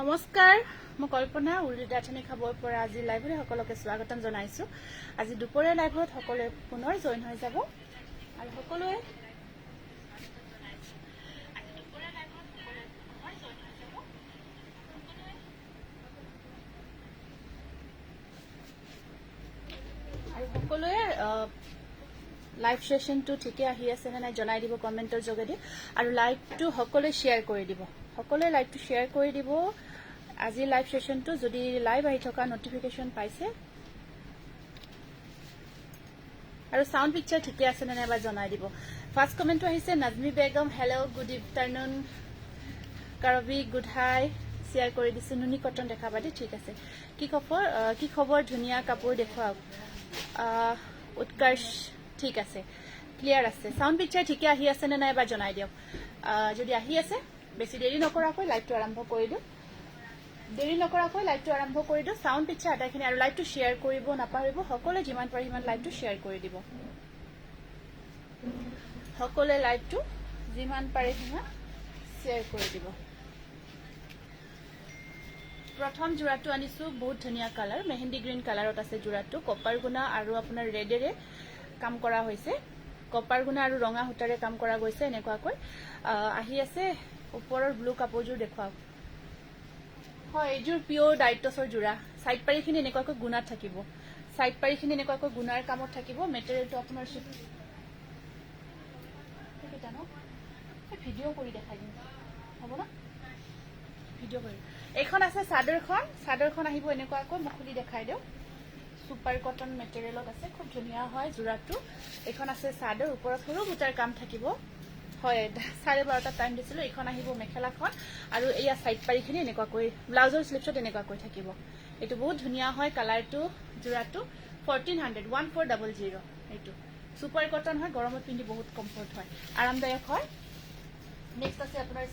নমস্কাৰ মই কল্পনা উৰিদাঠনি খাবৰ পৰা আজি লাইভত সকলোকে স্বাগতম জনাইছো। আজি দুপৰীয়া লাইভত সকলোৱে পুনৰ জয়েন হৈ যাব আৰু সকলোৱে লাইভ সেশনটো ঠিকে আহি আছে নে নাই জনাই দিব কমেন্টৰ যোগেদি আৰু লাইভটো সকলোৱে শেয়াৰ কৰি দিব। সকলোৱে লাইভটো শেয়াৰ কৰি দিব। আজি লাইভ সেশনটো যদি লাইভ আহি থকা নটিফিকেশন পাইছে আৰু সাউন্ড পিকচাৰ ঠিকে আছে নে নাই বা জনাই দিব। ফাৰ্স্ট কমেন্টটো আহিছে Najmi Begum, hello good afternoon. Karbi good hi share কৰি দিছে। নুনি কটন দেখাবা দেই, ঠিক আছে। কি খবৰ ধুনীয়া কাপোৰ দেখুৱাওক। উৎকৰ্ষ ঠিক আছে, ক্লিয়াৰ আছে। সাউন্ড পিকচাৰ ঠিকে আহি আছে নে নাই বা জনাই দিয়ক। যদি আহি আছে বেছি দেৰি নকৰাকৈ লাইভটো আৰম্ভ কৰি দিওঁ। সাউন্ড পিকচাৰ আটাইখিনি আৰু লাইভটো শ্বেয়াৰ কৰিব নাপাহৰিব। সকলোৱে যিমান পাৰে সিমান লাইভটো শ্বেয়াৰ কৰি দিব। সকলোৱে লাইভটো যিমান পাৰে সিমান শ্বেয়াৰ কৰি দিব। প্ৰথম জোৰাটো আনিছো, বহুত ধুনীয়া কালাৰ, মেহেন্দি গ্ৰীণ কালাৰত আছে জোৰাটো। কপাৰ গুণা আৰু আপোনাৰ ৰেডেৰে কাম কৰা হৈছে। কপাৰ গুণা আৰু ৰঙা সূতাৰে কাম কৰা গৈছে। এনেকুৱাকৈ আহি আছে। ওপৰৰ ব্লু কাপোৰযোৰ দেখুৱাওক। হয়, এইযোৰ পিয়ৰ ডাইটছৰ জোৰা। সাইড পাৰিখিনি এনেকুৱাকৈ গুণাত থাকিব। সাইড পাৰিখিনি এনেকুৱাকৈ গুণাৰ কামত থাকিব। মেটেৰিয়েলটো আপোনাৰ ভিডিঅ' কৰি দেখাই দিম, হ'ব না? ভিডিঅ' কৰি এইখন আছে চাদৰখন। চাদৰখন আহিব এনেকুৱাকৈ, মই খুলি দেখাই দিওঁ। সুপাৰ কটন মেটেৰিয়েলত আছে, খুব ধুনীয়া হয় জোৰাটো। এইখন আছে চাদৰ, ওপৰত সৰু বুটাৰ কাম থাকিব। হয়, 12:30 টাইম দিছিলো। এইখন আহিব মেখেলাখন আৰু এয়া সাইড পাৰিখিনি এনেকুৱাকৈ ব্লাউজৰ স্লিপছত এনেকুৱাকৈ থাকিব। এইটো বহুত ধুনীয়া হয় কালাৰটো। জোৰাটো 1400 এইটো সুপাৰ কটন হয়। গৰমত পিন্ধি বহুত কমফৰ্ট হয়, আৰামদায়ক হয়। নেক্সট আছে আপোনাৰ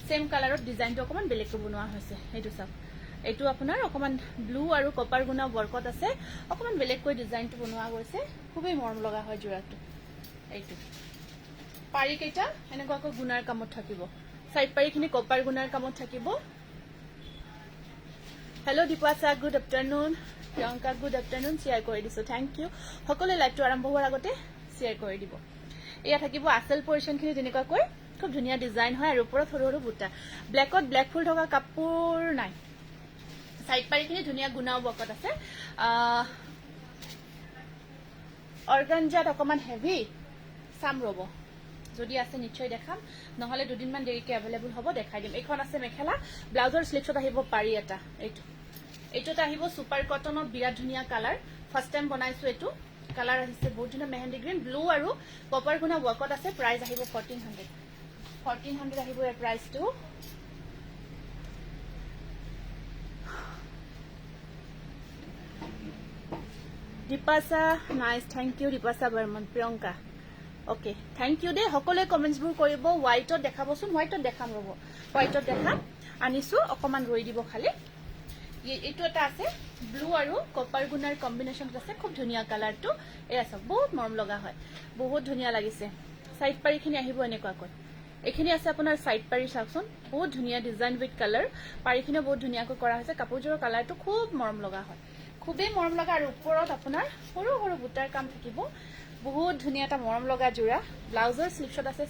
সেম কালাৰত ডিজাইনটো অকমান বেলেগকৈ বনোৱা হৈছে। এইটো চাওক, এইটো আপোনাৰ অকমান ব্লু আৰু কপাৰ গুণা ৱৰ্কত আছে। অকমান বেলেগকৈ ডিজাইনটো বনোৱা গৈছে। খুবেই মৰম লগা হয় জোৰাটো। এইটো পাৰি কেইটা এনেকুৱাকৈ গুণাৰ কামত থাকিব। সাইড পাৰিখিনি কপাৰ গুণাৰ কামত থাকিব। Hello' Dipasha good afternoon. Priyanka good afternoon share কৰি দিছো, থেংক ইউ। সকলোৱে লাইভটো আৰম্ভ হোৱাৰ আগতে শ্বেয়াৰ কৰি দিব। এয়া থাকিব আচল পজিশ্যনখিনি তেনেকুৱাকৈ খুব ধুনীয়া ডিজাইন হয় আৰু ওপৰত সৰু সৰু বুটা। ব্লেকত ব্লেক ফুল থকা কাপোৰ নাই। সাইড পাৰিখিনি ধুনীয়া গুণা ৱৰ্কত আছে। অৰ্গানজাত অকমান হেভি চাম ৰ'ব, যদি আছে নিশ্চয় দেখাম, নহলে দুদিনমান দেৰিকে এভেইলেবল হ'ব, দেখাই দিম। এইখন আছে মেখেলা, ব্লাউজৰ স্লিপছত আহিব পাৰি এটা। এইটোত আহিব সুপাৰ কটনত বিৰাট ধুনীয়া কালাৰ। ফাৰ্ষ্ট টাইম বনাইছো। এইটো কালাৰ আহিছে বহুত ধুনীয়া মেহেন্দি গ্ৰীণ, ব্লু আৰু কপাৰ গুণা ৱৰ্কত আছে। প্ৰাইচ আহিব 1400 আহিব ইয়াৰ প্ৰাইচটো। Dipasha nice, thank you Dipasha Barman. Priyanka okay, thank you দেই। সকলোৱে কমেণ্টছবোৰ কৰিব। হোৱাইটত দেখাবচোন, হোৱাইটত দেখাম ৰ'ব, হোৱাইটত দেখাম। আনিছো, অকমান ৰৈ দিব খালি। এইটো এটা আছে ব্লু আৰু কপাৰ গুণাৰ কম্বিনেশ্যনত আছে। খুব ধুনীয়া কালাৰটো। এয়া চাওক, বহুত মৰম লগা হয়, বহুত ধুনীয়া লাগিছে। সাইড পাৰিখিনি আহিব এনেকুৱাকৈ। এইখিনি আছে আপোনাৰ সাইড পাৰি, চাওকচোন বহুত ধুনীয়া ডিজাইন উইথ কালাৰ। পাৰিখিনিও বহুত ধুনীয়াকৈ কৰা হৈছে। কাপোৰযোৰৰ কালাৰটো খুব মৰম লগা হয়, খুবেই মৰম লগা। আৰু ওপৰত আপোনাৰ সৰু সৰু বুটাৰ কাম থাকিব। বহুত ধুনীয়া এটা মৰম লগা জোৰা। ব্লাউজৰ স্লিপছত আছে।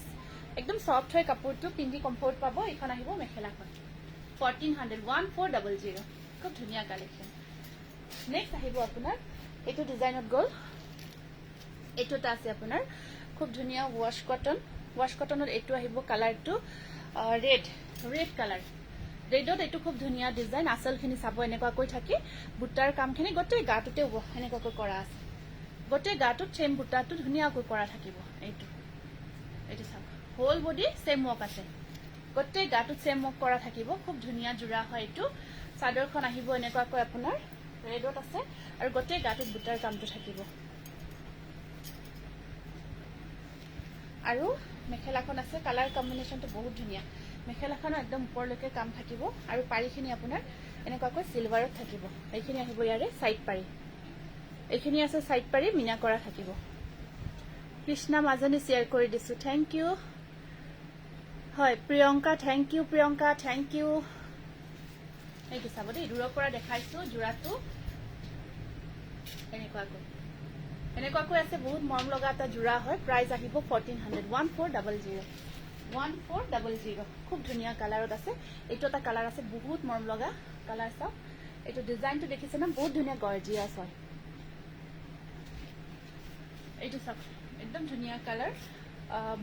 একদম সফ্ট হয় কাপোৰটো, পিন্ধি কমফৰ্ট পাব। এইখন আহিব মেখেলাখন 1400 খুব ধুনীয়া কালেকশ্যন। নেক্সট আহিব আপোনাৰ এইটো ডিজাইনত গ'ল। এইটো এটা আছে আপোনাৰ খুব ধুনীয়া ৱাশ কটনত। এইটো আহিব কালাৰটো ৰেড কালাৰ। ৰেডত এইটো খুব ধুনীয়া ডিজাইন। আচলখিনি চাব এনেকুৱাকৈ থাকি বুটাৰ কামখিনি গোটেই গাটোতে এনেকুৱাকৈ কৰা আছে। গোটেই গাটোত চেম বুটাটো ধুনীয়াকৈ কৰা থাকিব। এইটো চাওক, হোল বডি চেম ৱৰ্ক আছে। গোটেই গাটোত চেম ৱৰ্ক কৰা থাকিব। খুব ধুনীয়া জোৰা হয় এইটো। চাদৰখন আহিব এনেকুৱাকৈ আপোনাৰ ৰেডত আছে আৰু গোটেই গাটোত বুটাৰ কামটো থাকিব। আৰু মেখেলাখন আছে, কালাৰ কম্বিনেশ্যনটো বহুত ধুনীয়া। মেখেলাখনৰ একদম ওপৰলৈকে কাম থাকিব আৰু পাৰিখিনি আপোনাৰ এনেকুৱাকৈ চিলভাৰত থাকিব। এইখিনি আহিব ইয়াৰে সাইড পাৰি। এইখিনি আছে সাইড পাৰি, মিনা কৰা থাকিব। কৃষ্ণা মাজনী শ্বেয়াৰ কৰি দিছো, থেংক ইউ। হয় Priyanka, thank you Priyanka, thank you. এইটো চাব দেই, দূৰৰ পৰা দেখাইছো যোৰাটো এনেকুৱাকৈ আছে। বহুত মৰম লগা এটা যোৰা হয়। প্ৰাইচ আহিব 1400, 1400, 1400। খুব ধুনীয়া কালাৰত আছে। এইটো এটা কালাৰ আছে, বহুত মৰম লগা কালাৰ। চাওক এইটো ডিজাইনটো দেখিছে না, বহুত ধুনীয়া গৰ্জিয়াছ হয়। এইটো চাওক একদম ধুনীয়া কালাৰ,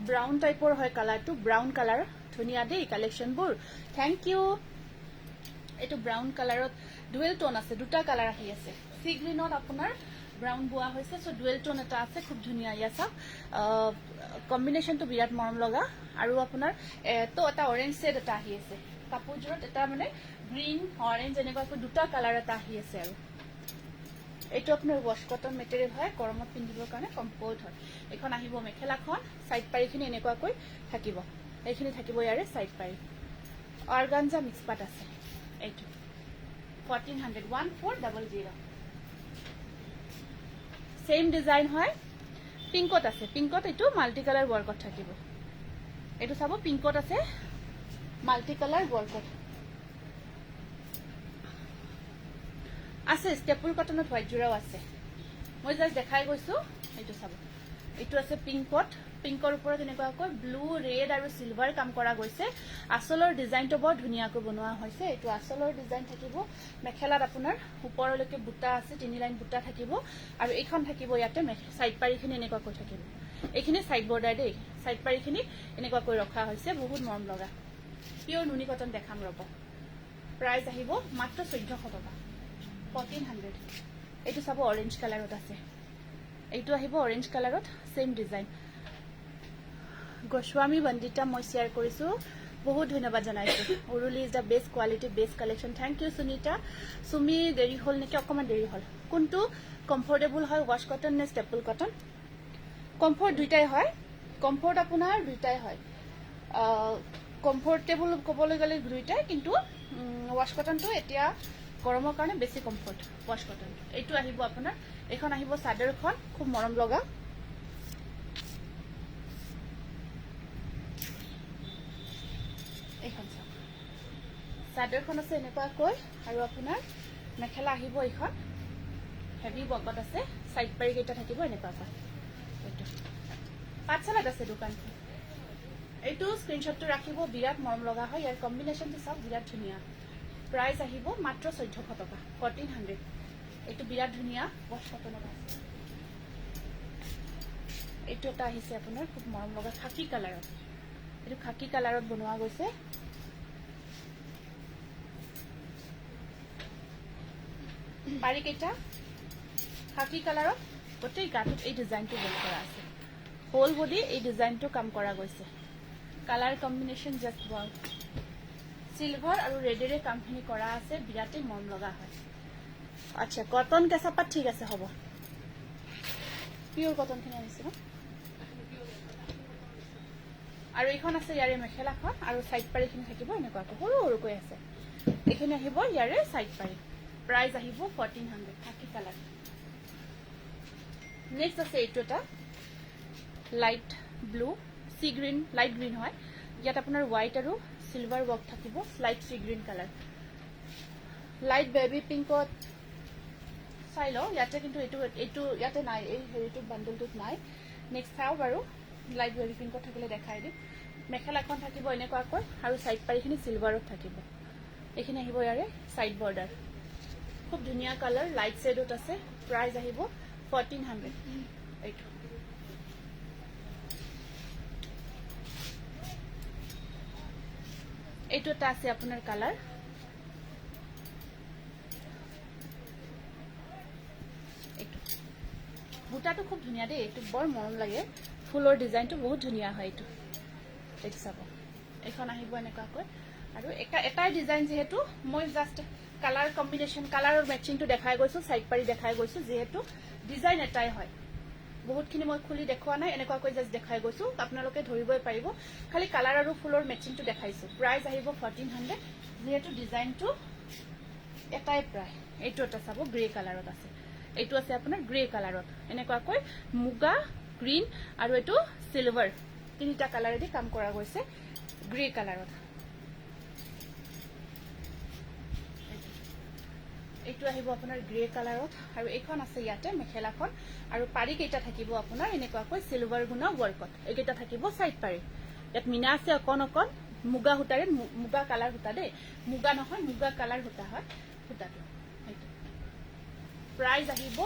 ব্ৰাউন টাইপৰ হয় কালাৰটো, ব্ৰাউন কালাৰ। ধুনীয়া দেই কালেকশ্যনবোৰ, থেংক ইউ। এইটো ব্ৰাউন কালাৰত ডুৱেল টোন আছে, দুটা কালাৰ আহি আছে। সি গ্ৰীণত আপোনাৰ ব্ৰাউন বোৱা হৈছে, চ' ডুৱেল টোন এটা আছে, খুব ধুনীয়া। ইয়া চাওক কম্বিনেশ্যনটো বিৰাট মৰম লগা। আৰু আপোনাৰ তো এটা অৰেঞ্জ ছেড এটা আহি আছে কাপোৰযোৰত, এটা মানে গ্ৰীণ অৰেঞ্জ এনেকুৱাকৈ দুটা কালাৰ এটা আহি আছে। আৰু এইটো আপোনাৰ ৱাছ কটন মেটেৰিয়েল হয়, গৰমত পিন্ধিবৰ কাৰণে কমফৰ্ট হয়। এইখন আহিব মেখেলাখন, ছাইড পাৰিখিনি এনেকুৱাকৈ থাকিব। এইখিনি থাকিব ইয়াৰে ছাইড পাৰি, অৰ্গানজা মিক্স পাত আছে। এইটো 1400, 1400। সেম ডিজাইন হয়, পিংকত আছে। পিংকত এইটো মাল্টি কালাৰ ৱৰ্কত থাকিব। এইটো চাব পিংকত আছে, মাল্টি কালাৰ ৱৰ্কত আছে। ষ্টেপুল কটনত হোৱাইট যোৰাও আছে, মই জাষ্ট দেখাই গৈছো। এইটো চাব, এইটো আছে পিংকত। পিংকৰ ওপৰত এনেকুৱাকৈ ব্লু, ৰেড আৰু চিলভাৰ কাম কৰা গৈছে। আঁচলৰ ডিজাইনটো বৰ ধুনীয়াকৈ বনোৱা হৈছে। এইটো আঁচলৰ ডিজাইন থাকিব। মেখেলাত আপোনাৰ ওপৰলৈকে বুটা আছে, 3 লাইন বুটা থাকিব। আৰু এইখন থাকিব ইয়াতে ছাইড পাৰিখিনি এনেকুৱাকৈ থাকিব। এইখিনি ছাইড বৰ্ডাৰ দেই, ছাইড পাৰিখিনি এনেকুৱাকৈ ৰখা হৈছে, বহুত মৰম লগা। পিয়ৰ নুনি কটন দেখাম ৰ'ব। প্ৰাইচ আহিব মাত্ৰ 1400 টকা, 1400। এইটো চাব অৰেঞ্জ কালাৰত আছে। এইটো আহিব অৰেঞ্জ কালাৰত, সেম ডিজাইন। গোস্বামী বন্দিতা মই শ্বেয়াৰ কৰিছোঁ, বহুত ধন্যবাদ জনাইছোঁ। Uruli is the best quality, best collection. Thank you Sunita. চুমি দেৰি হ'ল নেকি, অকণমান দেৰি হ'ল। কোনটো কমফৰ্টেবল হয়, ৱাছ কটন নে ষ্টেপুল কটন? কমফৰ্ট দুইটাই হয়, কমফৰ্ট আপোনাৰ দুইটাই হয়। কমফৰ্টেবল ক'বলৈ গ'লে দুইটাই, কিন্তু ৱাছ কটনটো এতিয়া গৰমৰ কাৰণে বেছি কমফৰ্ট ৱাছ কটন। এইটো আহিব আপোনাৰ, এইখন আহিব চাদৰখন, খুব মৰম লগা। এইখন চাওক, চাদৰখন আছে এনেকুৱাকৈ, আৰু আপোনাৰ মেখেলা আহিব এইখন হেভি ৱৰ্কত আছে। ছাইড পাৰি কেইটা থাকিব এনেকুৱাকৈ। এইটো পাঠশালাত আছে দোকানখন। এইটো স্ক্ৰীনশ্বটটো ৰাখিব, বিৰাট মৰম লগা হয়। ইয়াৰ কম্বিনেশ্যনটো চাওক, বিৰাট ধুনীয়া। প্ৰাইচ আহিব মাত্ৰ 1400 টকা, 1400। এইটো বিৰাট ধুনীয়া ৱাছ কটনত আছে। এইটো এটা আহিছে আপোনাৰ খুব মৰম লগা খাকী কালাৰত। এইটো খাকী কালাৰত বনোৱা গৈছে। পাৰিকেইটা খাকী কালাৰত, গোটেই গাটোত এই ডিজাইনটো বেল কৰা আছে। হোল বডি এই ডিজাইনটো কাম কৰা গৈছে। Colour combination just wow. Silver আৰু ৰেডেৰে কামখিনি কৰা আছে, বিৰাটেই মৰম লগা হয়। আচ্ছা, কটন কেঁচাপাত, ঠিক আছে হ'ব। পিয়ৰ কটনখিনি আনিছে ন। আৰু এইখন আছে ইয়াৰে মেখেলাখন, আৰু ছাইড পাৰিখিনি থাকিব এনেকুৱাকৈ সৰু সৰুকৈ আছে। এইখিনি আহিব ইয়াৰে ছাইড পাৰি। প্ৰাইচ আহিব 1400, খাকী কালাৰ। নেক্সট আছে এইটো এটা লাইট ব্লু, সি গ্ৰীণ, লাইট গ্ৰীণ হয়। ইয়াত আপোনাৰ হোৱাইট আৰু চিলভাৰ ৱৰ্ক থাকিব, লাইট সি গ্ৰীণ কালাৰ। লাইট বেবী পিংকত চাই লওঁ ইয়াতে, কিন্তু এইটো ইয়াতে নাই, এই হেৰিটো বাণ্ডলটোত নাই। নেক্সট চাওঁ বাৰু, লাইট বেবী পিংকত থাকিলে দেখাই দিম। মেখেলাখন থাকিব এনেকুৱাকৈ, আৰু ছাইড পাৰিখিনি চিলভাৰত থাকিব। এইখিনি আহিব ইয়াৰে ছাইড বৰ্ডাৰ, খুব ধুনীয়া কালাৰ, লাইট শ্বেডত আছে। প্ৰাইচ আহিব 1400। এইটো এইটো এটা আছে আপোনাৰ কালাৰ, এইটো বুটাটো খুব ধুনীয়া দেই, এইটো বৰ মৰম লাগে। ফুলৰ ডিজাইনটো বহুত ধুনীয়া হয়। এইটো চাব, এইখন আহিব এনেকুৱাকৈ। আৰু এটাই ডিজাইন, যিহেতু মই জাষ্ট কালাৰ কম্বিনেশ্যন, কালাৰৰ মেচিংটো দেখাই গৈছোঁ, ছাইড পাৰি দেখাই গৈছোঁ। যিহেতু ডিজাইন এটাই হয়, বহুতখিনি মই খুলি দেখুওৱা নাই, এনেকুৱাকৈ জাষ্ট দেখাই গৈছোঁ, আপোনালোকে ধৰিবই পাৰিব। খালি কালাৰ আৰু ফুলৰ মেচিংটো দেখাইছোঁ। প্ৰাইচ আহিব 1400, যিহেতু ডিজাইনটো এটাই প্ৰায়। এইটো এটা চাব, গ্ৰে কালাৰত আছে। এইটো আছে আপোনাৰ গ্ৰে কালাৰত, এনেকুৱাকৈ মুগা, গ্ৰীণ আৰু এইটো চিলভাৰ, তিনিটা কালাৰেদি কাম কৰা গৈছে গ্ৰে কালাৰত। এইটো আহিব আপোনাৰ গ্ৰে কালাৰত আৰু এইখন আছে ইয়াতে মেখেলাখন আৰু পাৰি কেইটা থাকিব আপোনাৰ এনেকুৱাকৈ সিলভাৰ গুণা ৱৰ্কত এইকেইটা থাকিব সাইড পাৰি ইয়াত মিনা আছে অকণ অকণ মুগা সূতাৰে মুগা কালাৰ সূতা দেই মুগা নহয় মুগা কালাৰ সূতা হয় সূতাটো এইটো প্ৰাইস আহিব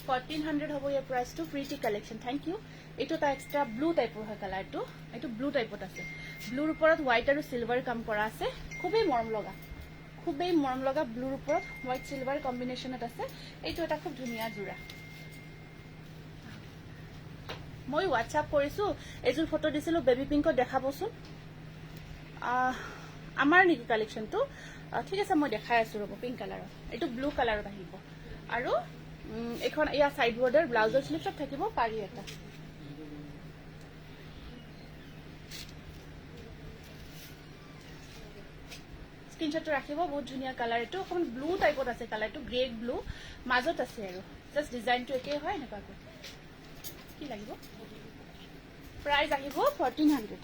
1400 হ'ব ইয়াৰ প্ৰাইসটো প্ৰিটি কালেকশন থ্যাংক ইউ এইটো এটা এক্সট্ৰা ব্লু টাইপৰ হয় কালাৰটো এইটো ব্লু টাইপত আছে ব্লুৰ ওপৰত হোৱাইট আৰু সিলভাৰ কাম কৰা আছে খুবেই মৰম লগা ব্লুৰ ওপৰত হোৱাইট সিলভাৰ কম্বিনেশনত আছে এইটো এটা খুব ধুনীয়া জোৰা মই হোৱাটসঅ্যাপ কৰিছো এজোৰ ফটো দিছিলো বেবি পিংকত দেখাবচোন আমাৰ নেকি কালেকশনটো ঠিক আছে মই দেখাই আছো ৰব পিংক কালাৰৰ এইটো ব্লু কালাৰত আহিব আৰু এখন ইয়া সাইড বৰ্ডাৰ ব্লাউজৰ স্লিভত থাকিব পাৰি এটা স্ক্রিনশট রাখিব বহুত ধুনিয়া কালার এটো অকন ব্লু টাইপত আছে কালারটো গ্রে ব্লু মাজত আছে আৰু জাস্ট ডিজাইনটো একে হয় এনেকুৱাকৈ কি লাগিব প্ৰাইস আহিব 1400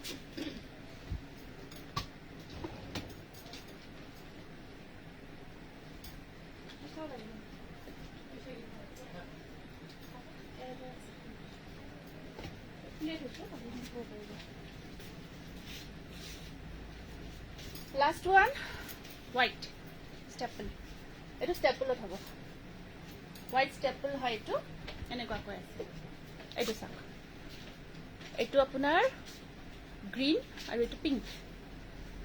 Last one, white staple. Eto staple hobo. White staple hoy eto enekwa koi ase. Eto sak. Eto apunar green aru eto pink.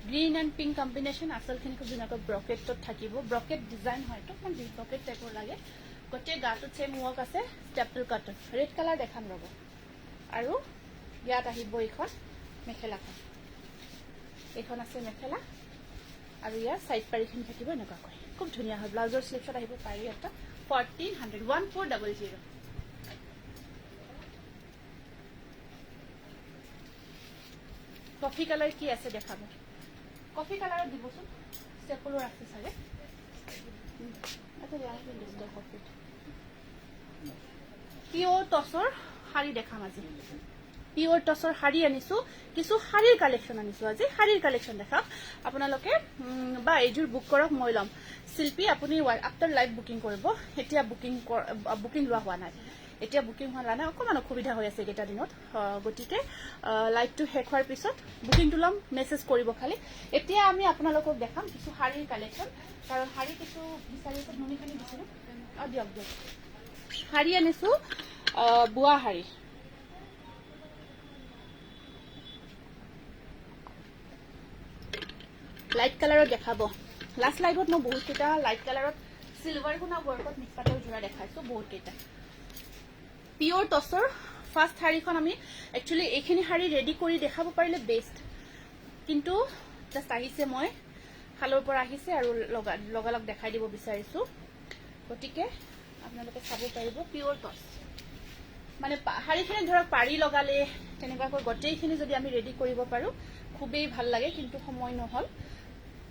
Green and pink combination asal khini ko junaka brocade tot thakibo. Brocade design hoy to man brocade type or lage. Gote gato same work ase staple cotton. Red color dekham robo. Aru yat ahibo ekhon mekhela kon. এখন আছে মেখেলা আৰু ইয়াৰ side পাৰিখিনি থাকিব এনেকুৱাকৈ খুব ধুনীয়া হয় ব্লাউজৰ স্লিভছত আহিব পাৰি এটা 1400 1400 কফি কালাৰ কি আছে দেখাব কফি কালাৰত দিবচোন স্টেপলৰ আছে চাগে এটা লাইট দিষ্ট কফি পিওৰ টছৰ শাড়ী দেখাম আজি পিওৰ টসৰ শাড়ী আনিছো কিছু শাড়ীৰ কালেকশন আনিছো আজি শাড়ীৰ কালেকশন দেখাম আপোনালোকে বা এজুৰ বুক কৰক মই লম শিল্পী আপুনি আফটাৰ লাইভ বুকিং কৰিব এতিয়া বুকিং লোৱা হোৱা নাই এতিয়া বুকিং হোৱা নাই অকমান অসুবিধা হৈ আছে এটা দিনত গটিকে লাইভটো শেষ হোৱাৰ পিছত বুকিংটো লম মেসেজ কৰিব খালি এতিয়া আমি আপোনালোকক দেখাম কিছু শাড়ীৰ কালেকশন কাৰণ শাড়ী কিছু বিচাৰিছো নমিখানি দিছিলো দিয়ক শাড়ী আনিছো বুৱা শাড়ী লাইট কালাৰত দেখাব লাস্ট লাইভত মই বহুত কেটা লাইট কালাৰত সিলভাৰ গুণা ৱৰ্কত মিক্স পাতৰ জোৰা দেখাইছো বহুত কেটা পিওৰ টছৰ ফাৰ্স্ট শাড়ীখন আমি একচুয়ালি এইখিনি শাড়ী ৰেডি কৰি দেখাব পাৰিলে বেষ্ট কিন্তু জাস্ট আহিছে মই খালৰ পৰা আহিছে আৰু লগালগ দেখাই দিব বিচাৰিছো গটিকে আপোনালোকে চাব পাৰিব পিওৰ টছ মানে শাড়ীখিনি ধৰক পাৰি লগালে তেনেকুৱাকৈ গটেইখিনি যদি আমি ৰেডি কৰিব পাৰো খুবেই ভাল লাগে কিন্তু সময় নহল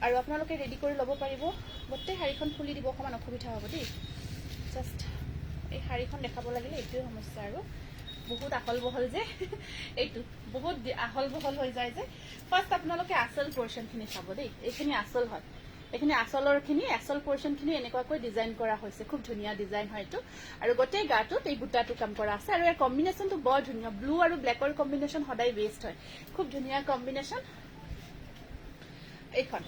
আৰু আপোনালোকে ৰেডি কৰি লব পাৰিব গটে শাড়ীখন ফুলি দিব অকমান অসুবিধা হ'ব দেই জাস্ট এই শাড়ীখন দেখাব লাগিলে এইটোৱে সমস্যা আৰু বহুত আহল বহল যে এইটো বহুত আহল বহল হৈ যায় যে ফাৰ্স্ট আপোনালোকে আসল পোৰশনখিনি চাব দেই এইখিনি আসল হয় এখানে আসলৰখিনি আসল পোৰশনখিনি এনেকুৱাকৈ ডিজাইন কৰা হৈছে খুব ধুনীয়া ডিজাইন হয়তো আৰু গটে গাটো এই বুটাটো কাম কৰা আছে আৰু এই কম্বিনেশনটো বৰ ধুনীয়া ব্লু আৰু ব্ল্যাকৰ কম্বিনেশন সদায় বেস্ট হয় খুব ধুনীয়া কম্বিনেশন এইখন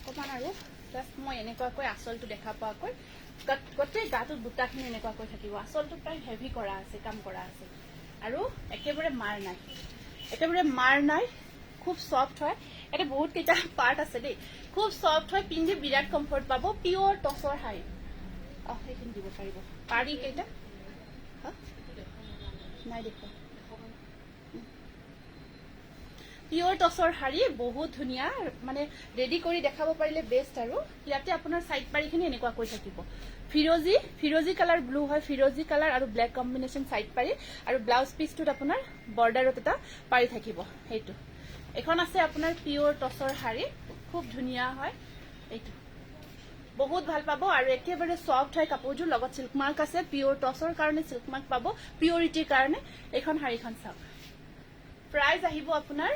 কমান আৰু জাস্ট মই এনেকুৱাকৈ আসলটো দেখা পোৱাকৈ গটে গাটো বুটাখিনি এনেকুৱাকৈ থাকিব আসলটো প্ৰায় হেভি কৰা আছে কাম কৰা আছে আৰু একেবাৰে মাৰ নাই খুব সফট হয় এটা বহুত কেটা পাৰ্ট আছে দেই খুব সফট হয় পিন্ধি বিৰাট কমফৰ্ট পাব পিওৰ টসৰ শাড়ী এইখিনি দিব পাৰিব পাৰি কেইটা নাই দেখো পিওৰ টসৰ শাড়ী বহুত ধুনীয়া মানে ৰেডি কৰি দেখাব পাৰিলে বেষ্ট আৰু ইয়াতে আপোনাৰ সাইড পাৰিখিনি এনেকুৱা কৈ থাকিব ফিৰোজি কালাৰ ব্লু হয় ফিৰোজি কালাৰ আৰু ব্ল্যাক কম্বিনেশন সাইড পাৰি আৰু ব্লাউজ পিসটোত আপোনাৰ বৰ্ডাৰত এটা পাৰি থাকিব এইটো এখন আছে আপোনাৰ পিওৰ টসৰ শাড়ী খুব ধুনীয়া হয় এইটো বহুত ভাল পাব আৰু একেবাৰে সফট হয় কাপোৰযোৰ লগত সিল্ক মাৰ্ক আছে পিওৰ টসৰ কাৰণে সিল্ক মাৰ্ক পাব পিওৰিটিৰ কাৰণে এখন শাড়ীখন চাওক প্ৰাইস আহিব আপোনাৰ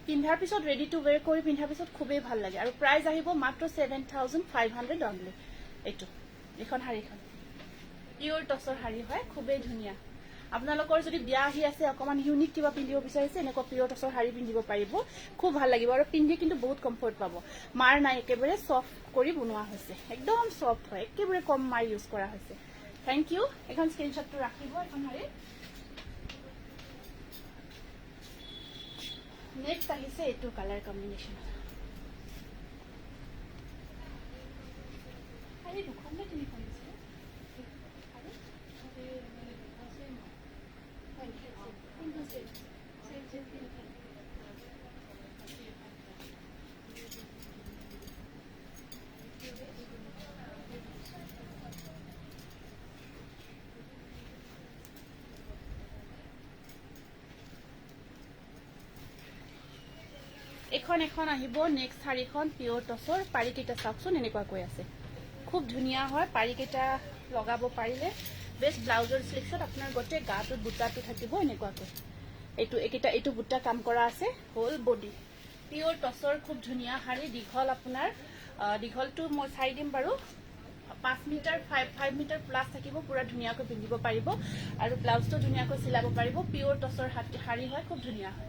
পিন্ধাৰ পিছত ৰেডি টু ওয়্যাৰ কৰি পিন্ধাৰ পিছত খুবেই ভাল লাগে আৰু প্ৰাইস আহিব মাত্ৰ 7500 অনলি এইটো এখন শাড়ীখন পিওৰ টছৰ শাড়ী হয় খুবেই ধুনীয়া আপোনালোকৰ যদি বিয়া আহি আছে অকমান ইউনিক কিবা পিন্ধিব বিচাৰিছে এনেকুৱা পিওৰ টছৰ শাড়ী পিন্ধিব পাৰিব খুব ভাল লাগিব আৰু পিন্ধি কিন্তু বহুত কমফৰ্ট পাব মাৰ নাই একেবাৰে সফট কৰি বনোৱা হৈছে একদম সফট হয় একেবাৰে কম মাৰ ইউজ কৰা হৈছে থ্যাংক ইউ এখন স্ক্ৰিনশ্বটটো ৰাখিব এখন শাড়ী নেক্সট আহিছে এইটো কালাৰ কম্বিনেশ্যন শাড়ী দুখন নে তিনিখন দিছে এখন এখন আহিব নেক্সট শাড়ীখন পিওৰ টছৰ পাৰিকেইটা চাওকচোন এনেকুৱাকৈ আছে খুব ধুনীয়া হয় পাৰিকেইটা লগাব পাৰিলে বেষ্ট ব্লাউজৰ সিলেকশন আপোনাৰ গোটেই গাটোত বুটাটো থাকিব এনেকুৱাকৈ এইটো বুটা কাম কৰা আছে হোল বডি পিওৰ টছৰ খুব ধুনীয়া শাড়ী দীঘল আপোনাৰ দীঘলটো মই চাই দিম বাৰু 5 মিটাৰ 5 মিটাৰ প্লাস থাকিব পুৰা ধুনীয়াকৈ পিন্ধিব পাৰিব আৰু ব্লাউজটো ধুনীয়াকৈ চিলাব পাৰিব পিওৰ টছৰ শাড়ী হয় খুব ধুনীয়া হয়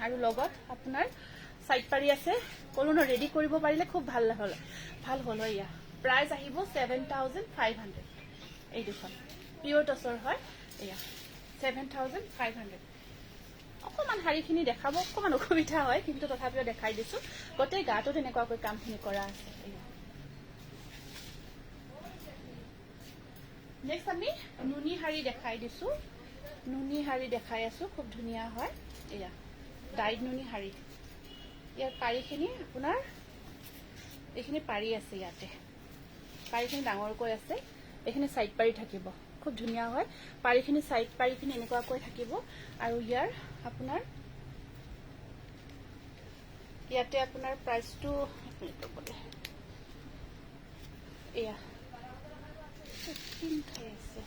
আৰু লগত আপোনাৰ সাইড পাৰি আছে কোনোনো ৰেডি কৰিব পাৰিলে খুব ভাল হ'ল ইয়া প্ৰাইস আহিব 7500 এই দুখন পিওৰ টছৰ হয় ইয়া 7500 অকমান শাড়ীখিনি দেখাব অকমান অসুবিধা হয় কিন্তু তথাপিও দেখাই দিছো গোটেই গাটো এনেকুৱাকৈ কামখিনি কৰা আছে নেক্সট আমি নুনি শাড়ী দেখাই দিছো নুনি শাড়ী দেখাই আছো খুব ধুনীয়া হয় এয়া ডাইড নুনি শাড়ী ইয়াৰ পাৰিখিনি আপোনাৰ এইখিনি পাৰি আছে ইয়াতে পাৰিখিনি ডাঙৰকৈ আছে এইখিনি সাইড পাৰি থাকিব খুব ধুনীয়া হয় পাৰিখিনি সাইড পাৰিখিনি এনেকুৱাকৈ থাকিব আৰু ইয়াৰ আপোনাৰ ইয়াতে আপোনাৰ প্ৰাইসটো এয়া পিন খাই আছে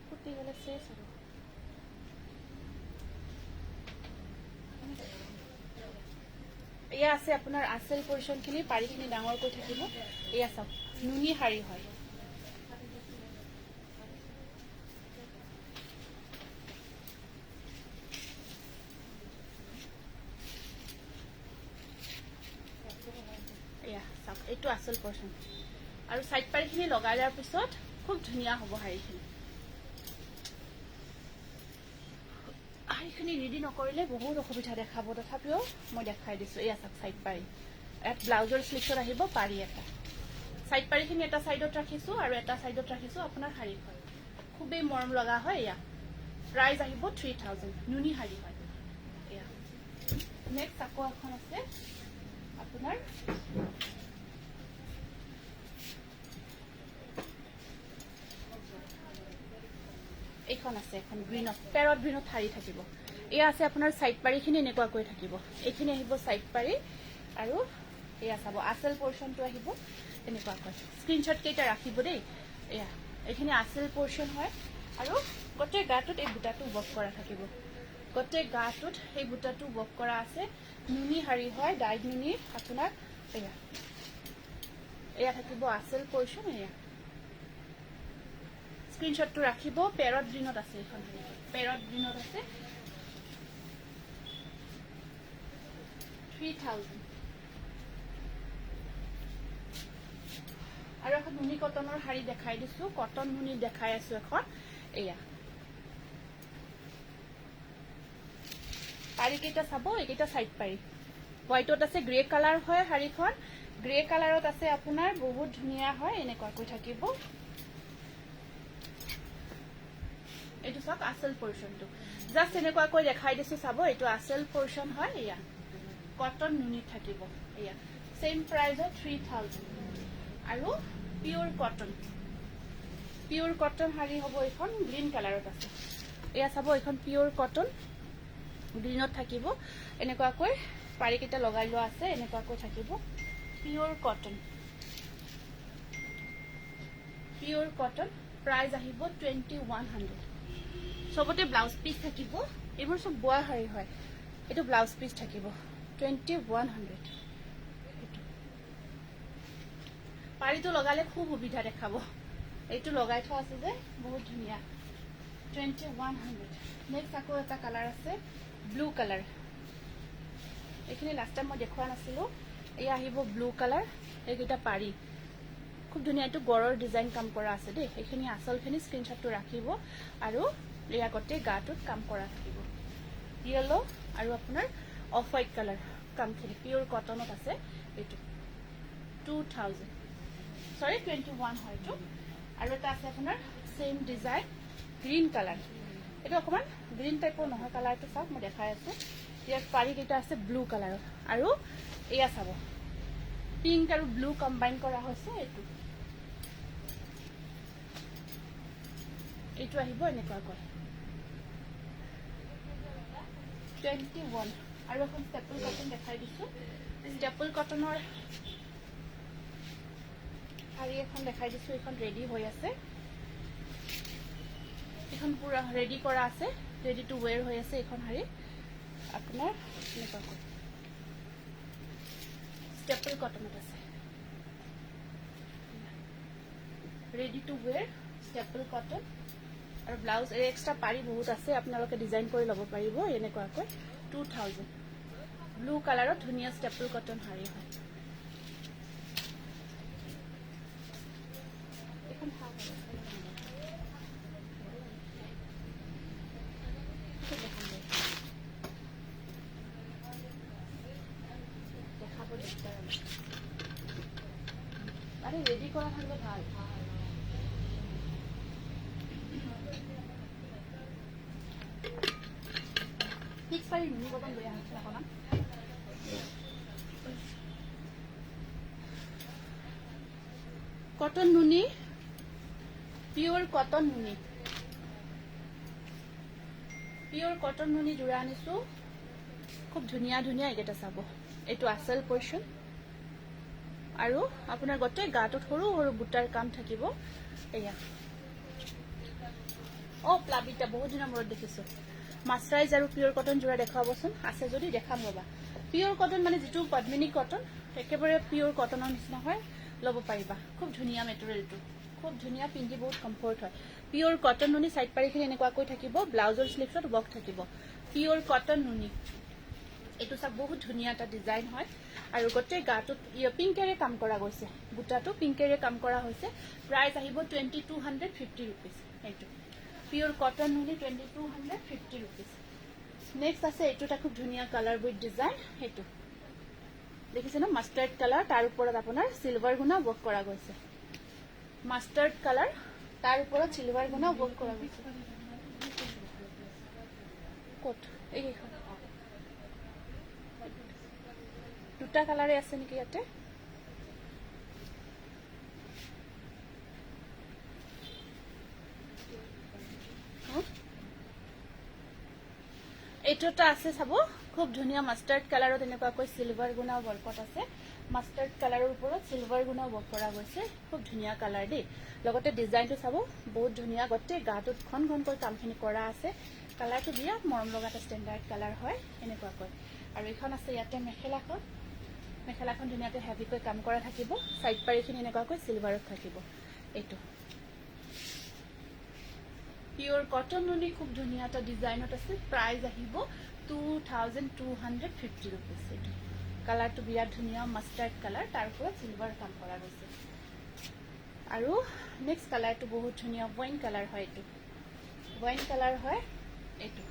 ফুটি গলে শেষ আৰু এয়া আছে আপোনাৰ আসল পোৰ্শনখিনি পাৰিখিনি ডাঙৰকৈ থাকিব এয়া সব নুনি শাড়ী হয় এয়া সব এইটো আসল পোৰ্শন আৰু সাইড পাৰিখিনি লগাই দিয়াৰ পিছত খুব ধুনীয়া হ'ব শাড়ীখিনি শাড়ীখিনি ৰেডি নকৰিলে বহুত অসুবিধা দেখাব তথাপিও মই দেখাই দিছো এয়া সব সাইড পাৰি এট ব্লাউজৰ স্লিভছত আহিব পাৰি এটা সাইড পাৰিখিনি এটা সাইডত ৰাখিছো আৰু এটা সাইডত ৰাখিছো আপোনাৰ শাড়ীখন খুবেই মৰম লগা হয় এয়া প্ৰাইস আহিব 3000 নুনি শাড়ী হয় এয়া নেক্সট আকৌ এখন আছে আপোনাৰ এইখন আছে এখন গ্ৰীনত পেৰট গ্ৰীনত শাড়ী থাকিব এয়া আছে আপোনাৰ সাইড পাৰিখিনি এনেকুৱাকৈ থাকিব এইখিনি আহিব সাইড পাৰি আৰু এয়া চাব আসল পোৰ্শনটো আহিব এনেকুৱাকৈ স্ক্ৰিনশ্বট কেইটা ৰাখিব দেই এয়া এইখিনি আসল পোৰ্শন হয় আৰু গোটেই গাটোত এই বুটাটো ওৱৰ্ক কৰা থাকিব গোটেই গাটোত এই বুটাটো ওৱৰ্ক কৰা আছে নুনি শাড়ী হয় ডাইড নুনি আপোনাৰ এয়া থাকিব আসল পোৰ্শন এয়া স্ক্ৰিনশ্বটটো ৰাখিব পেৰট গ্ৰীনত আছে এইখন পেৰট গ্ৰীনত আছে 3000 আৰু এখন নুনি কটনৰ শাড়ী দেখাই দিছো কটন নুনি দেখাই আছো এখন এয়া পাৰি কেইটা চাব এইকেইটা সাইড পাৰি হোৱাইটত আছে গ্ৰে কালাৰ হয় শাড়ীখন গ্ৰে কালাৰত আছে আপোনাৰ বহুত ধুনীয়া হয় এনেকুৱাকৈ থাকিব এইটো সব আসল পোৰ্শনটো জাস্ট এনেকুৱাকৈ দেখাই দিছো চাব এইটো আসল পোৰ্শন হয় এয়া কটন নুনি থাকিব এয়া সেম প্ৰাইস 3000 আৰু পিওৰ কটন শাড়ী হ'ব এখন গ্ৰীন কালাৰত আছে এয়া চাব এখন পিওৰ কটন গ্ৰীনত থাকিব এনেকুৱাকৈ পাৰিকেইটা লগাই লোৱা আছে এনেকুৱাকৈ থাকিব পিওৰ কটন প্ৰাইস আহিব 2100 সবতে ব্লাউজ পিস থাকিব এইবোৰ সব বোৱা শাৰী হয় এটো ব্লাউজ পিস থাকিব 2100 পাৰিটো লগালে খুব সুবিধা দেখাব এইটো লগাই থোৱা আছে যে বহুত ধুনিয়া 2100 নেক্সট আকৌ এটা কালাৰ আছে ব্লু কালাৰ এইখিনি লাষ্ট টাইম মই দেখুৱা নাছিলো এই আহিব ব্লু কালাৰ এইটা পাৰি খুব ধুনিয়া এটো গৰৰ ডিজাইন কাম কৰা আছে দেই এইখিনি আসলখিনি স্ক্ৰিনশ্বটটো ৰাখিব আৰু এয়া গতে গাটোত কাম কৰা থাকিব ইয়েলো আৰু আপোনাৰ অফ হোৱাইট কালাৰ কামখিনি পিওৰ কটনত আছে এইটো 2000 সৰি 21 হয়তো আৰু এটা আছে আপোনাৰ সেম ডিজাইন গ্ৰীন কালাৰ এটা অকমান গ্ৰীন টাইপৰ নহয় কালাৰটো চাওক মই দেখাই আছো ইয়াৰ পাৰি কেইটা আছে ব্লু কালাৰ আৰু এয়া চাব পিংক আৰু ব্লু কম্বাইন কৰা হৈছে এইটো আহিব এনেকুৱা কৈ 21 আৰু এখন ষ্টেপল কটন দেখাই দিছো ষ্টেপল কটনৰ শাৰী এখন দেখাই দিছো এখন ৰেডি হৈ আছে এখন পুৰা ৰেডি কৰা আছে ৰেডি টু ওয়্যাৰ হৈ আছে এখন শাৰী আপোনাৰ এনেকুৱা কৈ ষ্টেপল কটনত আছে ready to where staple cotton আৰু ব্লাউজ এক্সট্ৰা পাৰি বহুত আছে আপোনালোকে ডিজাইন কৰি ল'ব পাৰিব এনেকুৱাকৈ 2000 ব্লু কালাৰত ধুনিয়া ষ্টেপল কটন শাৰী হয় এখন দেখাব আৰে ৰেডি কৰা থাকলে ভাল Fix পাৰি নুনি কটন লৈ আহিছে অকণমান কটন নুনি পিওৰ কটন নুনি জোৰা আনিছো খুব ধুনিয়া ধুনিয়া এইকেইটা চাব এইটো আসল পোৰ্শন আৰু আপোনাৰ গতে গাটোত সৰু সৰু বুটাৰ কাম থাকিব এয়া ও প্লাবিটা বহুত দিনৰ মূৰত দেখিছো মাস্টাৰাইজ আৰু পিওৰ কটন জোৰা দেখাবচোন আছে যদি দেখাম ৰবা পিওৰ কটন মানে যেটো পদ্মিনী কটন একেবাৰে পিওৰ কটনৰ নিচিনা হয় লব পাৰিবা খুব ধুনিয়া মেটেৰিয়েলটো খুব ধুনিয়া পিন্ধি বহুত কমফৰ্ট হয় পিওৰ কটন নুনি সাইড পাৰিখিনি এনেকুৱা কৈ থাকিব ব্লাউজৰ স্লিভছত বক থাকিব পিওৰ কটন নুনি এটো সব বহুত ধুনিয়া এটা ডিজাইন হয় আৰু গতে গাটোত পিংকেৰে কাম কৰা গৈছে বুটাটো পিংকেৰে কাম কৰা হৈছে প্ৰাইস আহিব 2250 रुपीस এইটো পিওর কটন নুনি 2250 रुपीस নেক্সট আছে এটোটা খুব ধুনিয়া কালার উইথ ডিজাইন এইটো দেখিছে না মাস্টার্ড কালার তার উপৰত আপোনাৰ সিলভাৰ গুণা ওয়াৰ্ক কৰা গৈছে মাস্টাৰ্ড কালাৰ তাৰ উপৰত সিলভাৰ গুণা ওয়াৰ্ক কৰা গৈছে কোট এইখন দুটা কালারে আছে নেকি ইয়াতে এইটোটা আছে চাব খুব ধুনিয়া মাস্টার্ড কালারত এনেকুৱাকৈ সিলভাৰ গুণা ওয়াৰ্কত আছে মাস্টাৰ্ড কালাৰৰ ওপৰত সিলভাৰ গুণা ওয়াৰ্ক কৰা গৈছে খুব ধুনিয়া কালাৰ দেই লগতে ডিজাইনটো চাব বহুত ধুনিয়া গতে গাটোত ঘন ঘনকৈ কামখিনি কৰা আছে কালাৰটো বিৰাট মৰম লগা এটা ষ্টেণ্ডাৰ্ড কালাৰ হয় এনেকুৱাকৈ আৰু এখন আছে ইয়াতে মেখেলাখন ধুনিয়াকৈ হেভিকৈ কাম কৰা থাকিব সাইড পাৰিখিনি এনেকুৱাকৈ সিলভাৰত থাকিব এইটো পিওর কটন নুনি খুব ধুনিয়া এটা ডিজাইনত আছে প্রাইস আহিব 2250 रुपीस এটো কালারটো বিৰাট ধুনিয়া মাস্টাৰ্ড কালাৰ তাৰ উপৰ সিলভাৰ কাম কৰা গৈছে আৰু নেক্সট কালাৰটো বহুত ধুনিয়া ওয়াইন কালাৰ হয় এটো ওয়াইন কালাৰ হয় এটো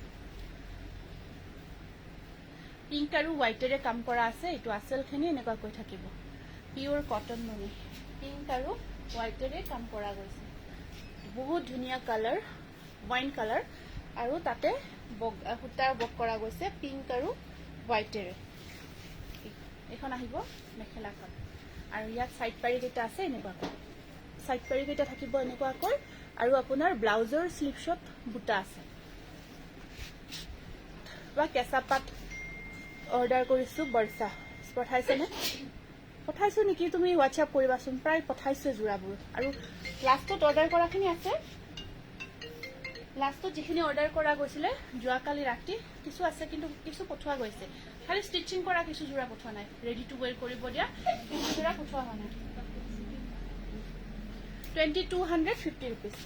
পিংক আৰু হোয়াইটেৰে কাম কৰা আছে এটো আসলখিনি এনেকুৱা কৈ থাকিব পিওৰ কটন নুনি পিংক আৰু হোয়াইটেৰে কাম কৰা গৈছে বহুত ধুনিয়া কালাৰ ওয়াইন কালাৰ আৰু তাতে হুটাৰ বক কৰা গৈছে পিংক আৰু হোয়াইটেৰে এখন আহিব মেখেলাখন আৰু ইয়াত সাইড পাৰি কেইটা আছে এনেকুৱাকৈ সাইড পাৰি কেইটা থাকিব এনেকুৱাকৈ আৰু আপোনাৰ ব্লাউজৰ স্লিভছত বুটা আছে বা কেঁচা পাট অৰ্ডাৰ কৰিছো বৰ্ষা পঠাইছো নেকি তুমি হোৱাটছআপ কৰিবাচোন প্ৰায় পঠাইছো জোৰাবোৰ আৰু লাষ্টত অৰ্ডাৰ কৰাখিনি আছে লাষ্টত যিখিনি অৰ্ডাৰ কৰা গৈছিলে যোৱাকালি ৰাতি কিছু আছে, কিন্তু কিছু পঠোৱা গৈছে। খালি ষ্টিচিং কৰা কিছু যোৰা পঠোৱা নাই, ৰেডি টু ৱেৰ কৰিব দিয়া কিছু যোৰা পঠোৱা হোৱা নাই। 2250 rupees।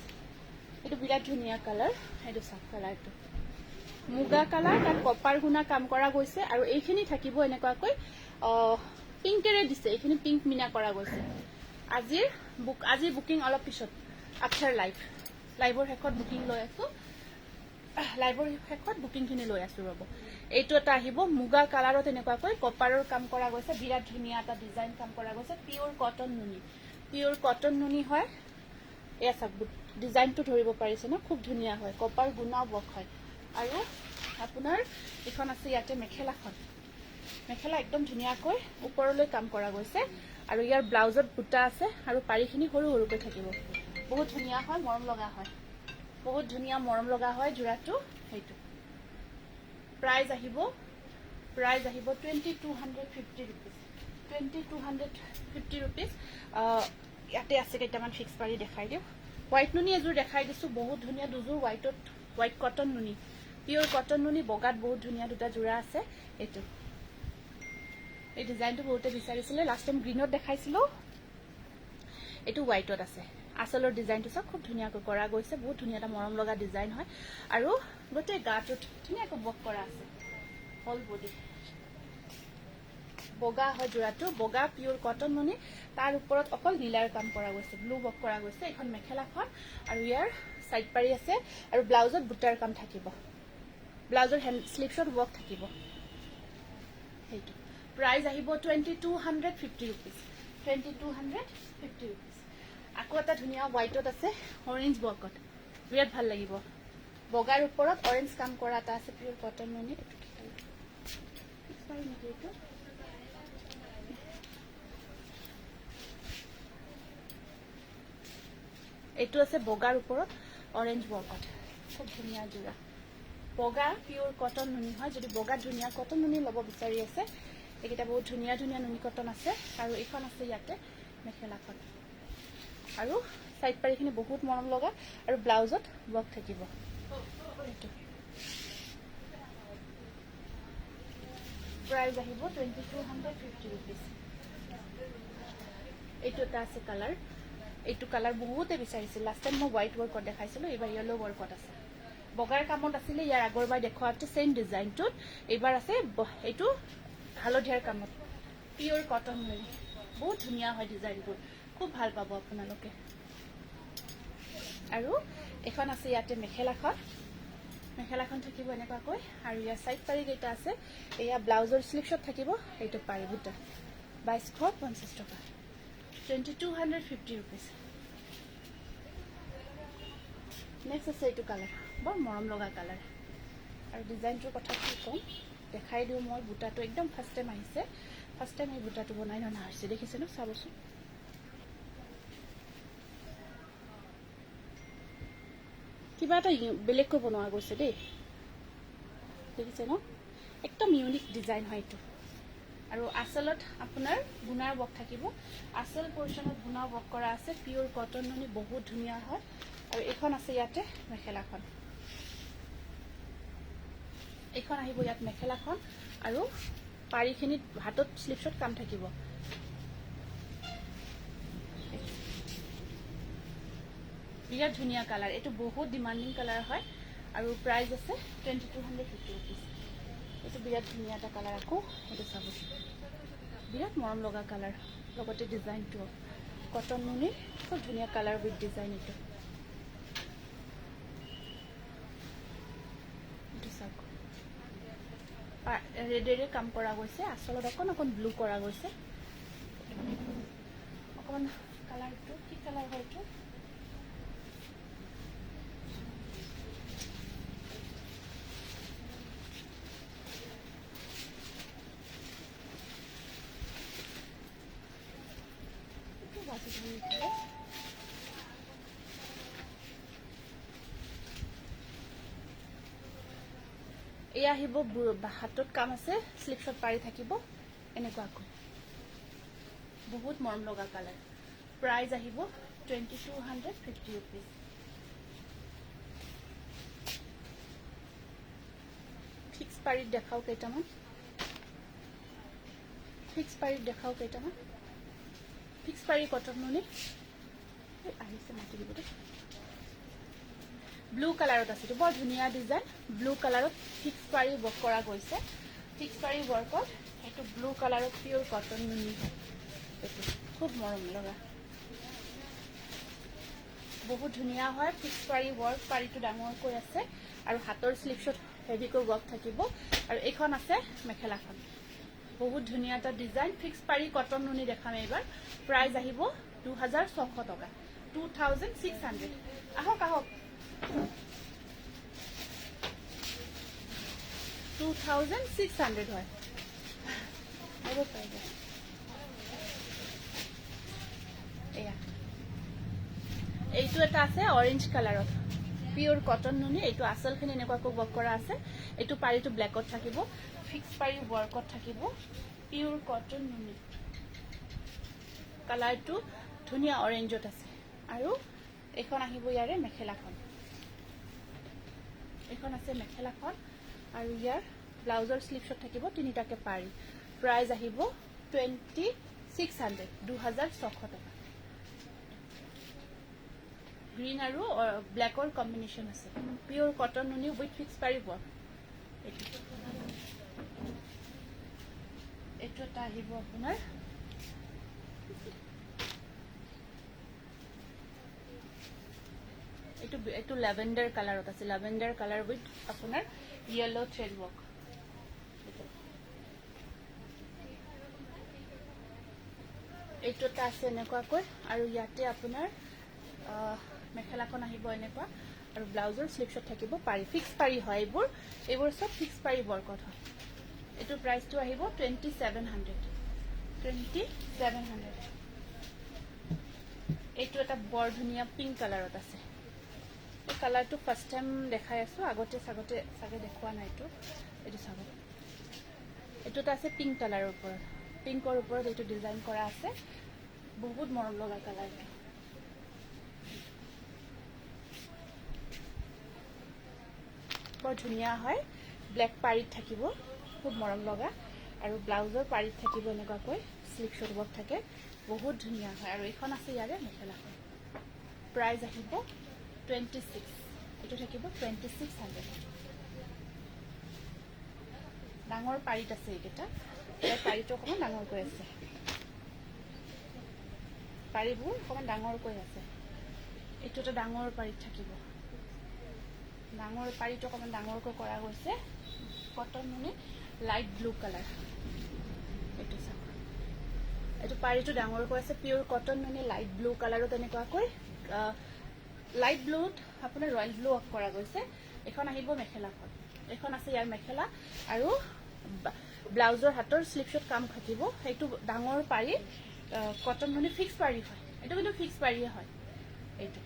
এইটো বিৰাট ধুনীয়া কালাৰ, এইটো চাফ কালাৰটো মুগা কালাৰ, তাত কপাৰ গুণা কাম কৰা গৈছে। আৰু এইখিনি থাকিব এনেকুৱাকৈ পিংকেৰে দিছে, এইখিনি পিংক মিনা কৰা গৈছে। আজিৰ বুকিং অলপ পিছত আফটাৰ লাইভৰ শেষত বুকিং লৈ আছো, লাইভৰ শেষত বুকিংখিনি লৈ আছো ৰ'ব। এইটো এটা আহিব মুগা কালাৰত, এনেকুৱাকৈ কপাৰৰ কাম কৰা গৈছে, বিৰাট ধুনীয়া এটা ডিজাইন কাম কৰা গৈছে। পিয়'ৰ কটন নুনি হয়। এয়া চাওক ডিজাইনটো ধৰিব পাৰিছে ন, খুব ধুনীয়া হয়, কপাৰ গুণাও ৱৰ্ক হয়। আৰু আপোনাৰ এইখন আছে ইয়াতে মেখেলা একদম ধুনীয়াকৈ ওপৰলৈ কাম কৰা গৈছে। আৰু ইয়াৰ ব্লাউজত বুটা আছে আৰু পাৰিখিনি সৰু সৰুকৈ থাকিব। বহুত ধুনীয়া হয়, মৰম লগা হয়, বহুত ধুনীয়া মৰম লগা হয় যোৰাটো। সেইটো প্ৰাইজ আহিব 2250 rupees। 2250 rupees। ইয়াতে আছে কেইটামান ফিক্স পাৰি দেখাই দিওঁ। হোৱাইট নুনি এযোৰ দেখাই দিছোঁ, বহুত ধুনীয়া দুযোৰ হোৱাইট কটন নুনি, পিয়'ৰ কটন নুনি, বগাত বহুত ধুনীয়া দুটা যোৰা আছে। এই ডিজাইনটো বহুতে বিচাৰিছিলে, লাষ্ট টাইম গ্ৰীণত দেখাইছিলোঁ, এইটো হোৱাইটত আছে। আচলৰ ডিজাইনটো চাওক, খুব ধুনীয়াকৈ কৰা গৈছে, বহুত ধুনীয়া এটা মৰম লগা ডিজাইন হয়। আৰু গোটেই গাটোত ধুনীয়াকৈ ৱৰ্ক কৰা আছে, হল বডি বগা হয় যোৰাটো, বগা পিয়'ৰ কটন নুনি, তাৰ ওপৰত অকল নীলাৰ কাম কৰা গৈছে, ব্লু ৱৰ্ক কৰা গৈছে। এইখন মেখেলাখন আৰু ইয়াৰ চাইড পাৰি আছে, আৰু ব্লাউজত বুটাৰ কাম থাকিব, ব্লাউজৰ শ্লিভছত ৱৰ্ক থাকিব। সেইটো প্ৰাইজ আহিব 2250 rupees। 2250 rupees। আকৌ এটা ধুনীয়া হোৱাইটত আছে, অৰেঞ্জ ৱৰ্কত, বিৰাট ভাল লাগিব। বগাৰ ওপৰত অৰেঞ্জ কাম কৰা এটা আছে, পিয়'ৰ কটন নুনি। এইটো আছে বগাৰ ওপৰত অৰেঞ্জ ৱৰ্কত, খুব ধুনীয়া যোৰা, বগা পিয়'ৰ কটন নুনি হয়। যদি বগা ধুনীয়া কটন নুনি ল'ব বিচাৰি আছে, এইকেইটা বহুত ধুনীয়া ধুনীয়া নুনি কটন আছে। আৰু এইখন আছে ইয়াতে মেখেলাখন, আৰু চাইড পাৰিখিনি বহুত মৰম লগা, আৰু ব্লাউজত ৱৰ্ক থাকিব। প্ৰাইজ আহিব 2250 rupees। এইটো এটা আছে কালাৰ, এইটো কালাৰ বহুতে বিচাৰিছিল। লাষ্ট টাইম মই হোৱাইট ৱৰ্কত দেখাইছিলোঁ, এইবাৰ য়েলো ৱৰ্কত আছে। বগাৰ কামত আছিলে ইয়াৰ আগৰবাৰ দেখুৱাতে চেম ডিজাইনটোত, এইবাৰ আছে এইটো হালধীয়াৰ কামত, পিয়'ৰ কটন নুনি, বহুত ধুনীয়া হয় ডিজাইনবোৰ, খুব ভাল পাব আপোনালোকে। আৰু এখন আছে ইয়াতে মেখেলাখন থাকিব এনেকুৱাকৈ, আৰু ইয়াৰ চাইড পাৰি কেইটা আছে, এয়া ব্লাউজৰ শ্লিভছত থাকিব। এইটো পাৰি বুটা 2250 টকা, 2250 rupees। নেক্সট আছে এইটো কালাৰ, বৰ মৰম লগা কালাৰ, আৰু ডিজাইনটোৰ কথা কি ক'ম, দেখাই দিওঁ মই। বুটাটো একদম ফাৰ্ষ্ট টাইম আহিছে, ফাৰ্ষ্ট টাইম এই বুটাটো বনাই অনা হৈছে, দেখিছে ন, চাবচোন। কিবা এটা বেলেগকৈ বনোৱা গৈছে দেই, দেখিছে ন, একদম ইউনিক ডিজাইন হয় এইটো। আৰু আচলত আপোনাৰ গুণাৰ ৱৰ্ক থাকিব, আচল পৰ্চনত গুণাৰ ৱৰ্ক কৰা আছে, পিয়'ৰ কটন নুনি, বহুত ধুনীয়া হয়। আৰু এইখন আছে ইয়াতে মেখেলাখন, এইখন আহিব ইয়াত মেখেলাখন, আৰু পাৰিখিনিত হাতত শ্লিভছত কাম থাকিব। বিৰাট ধুনীয়া কালাৰ, এইটো বহুত ডিমাণ্ডিং কালাৰ হয়। আৰু প্ৰাইজ আছে 2250 rupees। এইটো বিৰাট ধুনীয়া এটা কালাৰ, আকৌ এইটো চাব, বিৰাট মৰম লগা কালাৰ, লগতে ডিজাইনটো কটন নুনি, খুব ধুনীয়া কালাৰ উইথ ডিজাইন। এইটো চাওক, ৰেডেৰে কাম কৰা গৈছে, আচলত অকণ ব্লু কৰা গৈছে। অকণমান কালাৰটো কি কালাৰ হয় এইটো, এয়া আহিব, হাতত কাম আছে, শ্লিভছত পাৰি থাকিব এনেকুৱাকৈ, বহুত মৰম লগা কালাৰ। প্ৰাইজ আহিব 2250 rupees। ফিক্স পাৰিত দেখাও কেইটামান ফিক্স পাৰি কটন নুনি আহিছে মাতি দিব দে ব্লু কালাৰত আছে এইটো বৰ ধুনীয়া ডিজাইন ব্লু কালাৰত ফিক্স পাৰি ৱৰ্ক কৰা গৈছে ফিক্স পাৰি ৱৰ্কত এইটো ব্লু কালাৰত পিয়ৰ কটন নুনি এইটো খুব মৰম লগা বহুত ধুনীয়া হয় ফিক্স পাৰি ৱৰ্ক পাৰিটো ডাঙৰকৈ আছে আৰু হাতৰ স্লিভছত হেভিকৈ ৱৰ্ক থাকিব আৰু এইখন আছে মেখেলাখন বহুত ধুনীয়া এটা ডিজাইন ফিক্স পাৰি কটন নুনি দেখাম এইবাৰ প্ৰাইস আহিব 2600 টকা 2600 আহক 2600 হয় আৰু পাইবা এয়া এইটো এটা আছে অৰেঞ্জ কালাৰত পিওৰ কটন নুনি এইটো আসলখিনি এনেকুৱাকৈ ৱৰ্ক কৰা আছে এইটো পাৰিটো ব্ল্যাকত থাকিব ফিক্স পাৰি ৱৰ্কত থাকিব পিওৰ কটন নুনি কালাৰটো ধুনীয়া অৰেঞ্জত আছে আৰু এখন আহিব ইয়াৰে মেখেলাখন এখন আছে মেখেলাখন আৰু ইয়াৰ ব্লাউজৰ স্লিভছত থাকিব তিনিটাকে পাৰি প্ৰাইস আহিব 2600 2600 টকা গ্ৰীন আৰু ব্ল্যাকৰ কম্বিনেশন আছে পিওৰ কটন নুনি উইথ ফিক্স পাৰি ৱৰ্ক এইটো এটা আহিব আপোনাৰ এইটো ল্যাভেন্ডাৰ কালাৰত আছে ল্যাভেন্ডাৰ কালাৰ উইথ আপোনাৰ ইয়েলো থ্ৰেড ৱৰ্ক এইটো এটা আছে এনেকুৱাকৈ আৰু ইয়াতে আপোনাৰ মেখেলাখন আহিব এনেকুৱা আৰু ব্লাউজৰ স্লিভছত থাকিব পাৰি ফিক্স পাৰি হয় এইবোৰ সব ফিক্স পাৰি ৱৰ্কত হয় এইটো প্ৰাইসটো আহিব 2700 এইটো এটা বৰ ধুনীয়া পিংক কালাৰত আছে এই কালাৰটো ফাৰ্স্ট টাইম দেখাই আছো আগতে সাগে দেখুৱা নাই এইটো চাব এইটো এটা আছে পিংক কালাৰৰ ওপৰত পিংকৰ ওপৰত এইটো ডিজাইন কৰা আছে বহুত মৰম লগা কালাৰ বৰ ধুনীয়া হয় ব্ল্যাক পাৰিত থাকিব খুব মৰম লগা আৰু ব্লাউজৰ পাৰিত থাকিব এনেকুৱাকৈ স্লিভছত ৱৰ্ক থাকে বহুত ধুনীয়া হয় আৰু এইখন আছে ইয়াৰে মেখেলাখন প্ৰাইস আহিব 26 এইটো থাকিব 2600 ডাঙৰ পাৰিত আছে এইকেইটা এই পাৰিটো অকমান ডাঙৰকৈ আছে পাৰিবোৰ অকমান ডাঙৰকৈ আছে এইটো এটা ডাঙৰ পাৰিত থাকিব ডাঙৰ পাৰিটো অকমান ডাঙৰকৈ কৰা গৈছে কটন নুনি লাইট ব্লু কালাৰ এইটো চাওক এইটো পাৰিটো ডাঙৰকৈ আছে পিওৰ কটন নুনি লাইট ব্লু কালাৰত এনেকুৱাকৈ লাইট ব্লুত আপোনাৰ ৰয়েল ব্লু অফ কৰা গৈছে এখন আহিব মেখেলাখন এখন আছে ইয়াৰ মেখেলা আৰু ব্লাউজৰ হাতৰ স্লিভছত কাম থাকিব এইটো ডাঙৰ পাৰি কটন নুনি ফিক্স পাৰি হয় এইটো কিন্তু ফিক্স পাৰিয়ে হয় এইটো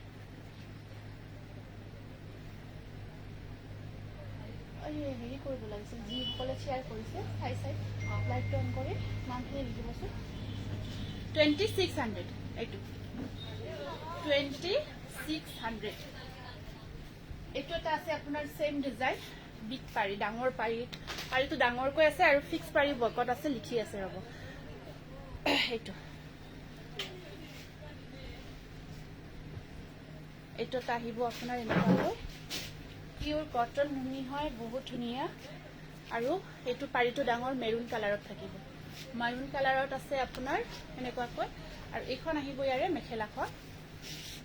হেৰি কৰিব লাগিছিল যিসকলে শ্বেয়াৰ কৰিছে চাই লাইট অন কৰি নামখিনি লিখিবচোন 2600 এইটো 2600 এইটো এটা আছে আপোনাৰ সেম ডিজাইন বিগ পাৰি ডাঙৰ পাৰিটো ডাঙৰকৈ আছে আৰু ফিক্স পাৰি ৱৰ্কত আছে লিখি আছে ৰব এইটো এটা আহিব আপোনাৰ এনেকুৱাকৈ পিওৰ কটন নুনি হয় বহুত ধুনীয়া আৰু এইটো পাৰিটো ডাঙৰ মেৰুন কালাৰত থাকিব মাৰুন কালাৰত আছে আপোনাৰ এনেকুৱাকৈ আৰু এইখন আহিব ইয়াৰে মেখেলাখন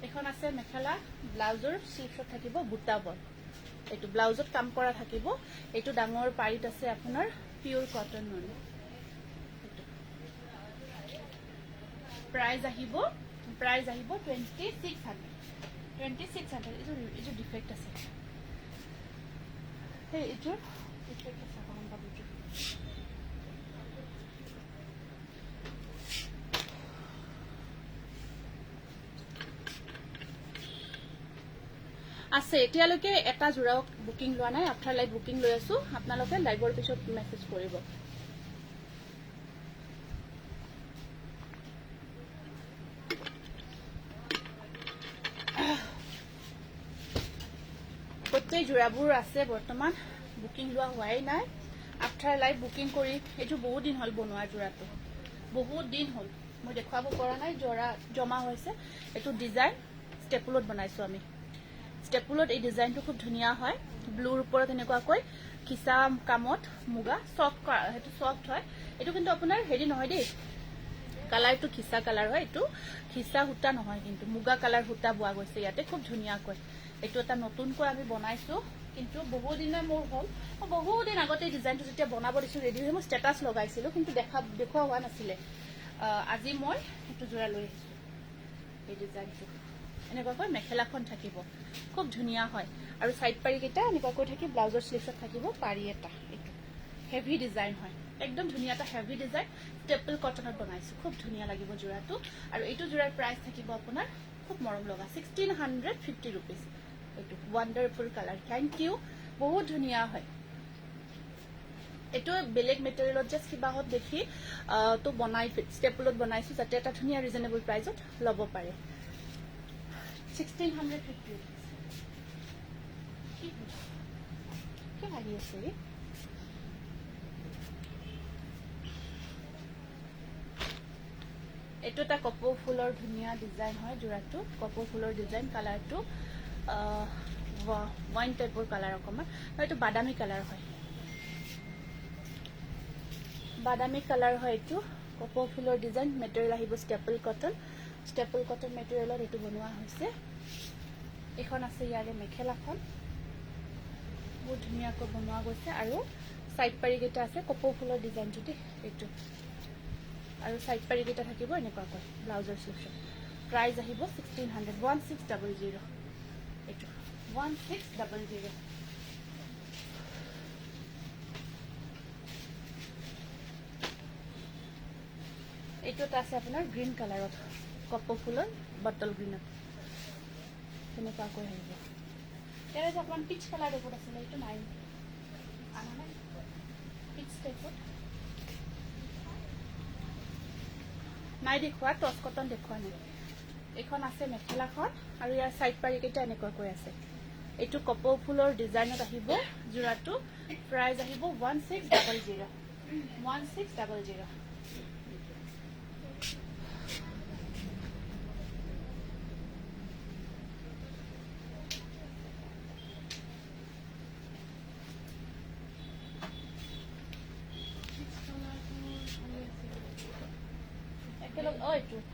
এখন আছে মেখেলা ব্লাউজৰ স্লিভছত থাকিব বুটা বল এইটো ব্লাউজত কাম কৰা থাকিব এইটো ডাঙৰ পাৰিত আছে আপোনাৰ পিওৰ কটন নুনি প্ৰাইস আহিব 2600 এইটো ডিফেক্ট আছে Hey, এইটো ডিফেক্ট আছে অকমান বাবুটো আছে এতিয়ালৈকে এটা জোড়াও বুকিং লোৱা নাই আফটাৰ লাইভ বুকিং লৈ আছো আপোনালোকে লাইভৰ পিছত মেসেজ কৰিব গোটেই জোড়াবোৰ আছে বৰ্তমান বুকিং লোৱা হোৱাই নাই আফটাৰ লাইভ বুকিং কৰি এইটো বহুত দিন হ'ল বনোৱা যোৰাটো বহুত দিন হ'ল মই দেখুৱাব পৰা নাই যোৰা জমা হৈছে এইটো ডিজাইন ষ্টেপুলত বনাইছোঁ আমি ষ্টেপুলত এই ডিজাইনটো খুব ধুনীয়া হয় ব্লুৰ ওপৰত এনেকুৱাকৈ কিসা কামত মুগা সফট সেইটো সফট হয় এইটো কিন্তু আপোনাৰ হেৰি নহয় দেই কালাৰটো কিসা কালাৰ হয় এইটো কিসা সূতা নহয় কিন্তু মুগা কালাৰ সূতা বোৱা গৈছে ইয়াতে খুব ধুনীয়াকৈ এইটো এটা নতুনকৈ আমি বনাইছোঁ কিন্তু বহুত দিনে মোৰ হ'ল বহুত দিন আগতে ডিজাইনটো যেতিয়া বনাব দিছোঁ ৰেডি হৈ মই ষ্টেটাছ লগাইছিলোঁ কিন্তু দেখুওৱা হোৱা নাছিলে আজি মই এইটো যোৰা লৈ আহিছোঁ এই ডিজাইনটো এনেকুৱাকৈ মেখেলাখন থাকিব খুব ধুনীয়া হয় আৰু সাইড পাৰিকেইটা এনেকুৱাকৈ থাকি ব্লাউজৰ স্লিভছত থাকিব পাৰি এটা এইটো হেভি ডিজাইন হয় একদম ধুনীয়া এটা হেভি ডিজাইন ষ্টেপল কটনত বনাইছোঁ খুব ধুনীয়া লাগিব যোৰাটো আৰু এইটো যোৰাৰ প্ৰাইচ থাকিব আপোনাৰ খুব মৰম লগা 1650 rupees এইটো ওয়ান্ডাৰফুল কালাৰ থ্যাংক ইউ বহুত ধুনীয়া হয় এইটো বেলেগ মেটেৰিয়েলত জাষ্ট কিবাহত দেখি তো বনাই ষ্টেপলত বনাইছোঁ যাতে এটা ধুনীয়া ৰিজনেবল প্ৰাইজত ল'ব পাৰে 1650 কি ভাগি আছে এইটো এটা কপৌ ফুলৰ ধুনীয়া ডিজাইন হয় যোৰাটো কপৌ ফুলৰ ডিজাইন কালাৰটো ওয়াইন টাইপৰ কালাৰ অকণমান এইটো বাদামী কালাৰ হয় বাদামী কালাৰ হয় এইটো কপৌ ফুলৰ ডিজাইন মেটেৰিয়েল আহিব ষ্টেপল কটন মেটেৰিয়েলত এইটো বনোৱা হৈছে এখন আছে ইয়াৰে মেখেলাখন বহুত ধুনীয়াকৈ বনোৱা গৈছে আৰু সাইড পাৰিকেইটা আছে কপৌ ফুলৰ ডিজাইনটো দেই এইটো আৰু সাইড পাৰিকেইটা থাকিব এনেকুৱাকৈ ব্লাউজৰ স্লিভছত প্ৰাইচ আহিব 1600 এইটো 1600 এইটো এটা আছে আপোনাৰ গ্ৰীণ কালাৰত কপৌ ফুলৰ বটল গ্ৰীণত তেনেকুৱাকৈ আহিব ইয়াৰে যে অকণমান পিচ কালাৰ টাইপত আছিলে এইটো নাই আনা নাই পিচ টাইপত নাই দেখুওৱা টচ কটন দেখুওৱা নাই এইখন আছে মেখেলাখন আৰু ইয়াৰ সাইড পাৰিকেইটা এনেকুৱাকৈ আছে এইটো কপৌ ফুলৰ ডিজাইনত আহিব যোৰাটো প্ৰাইচ আহিব 1600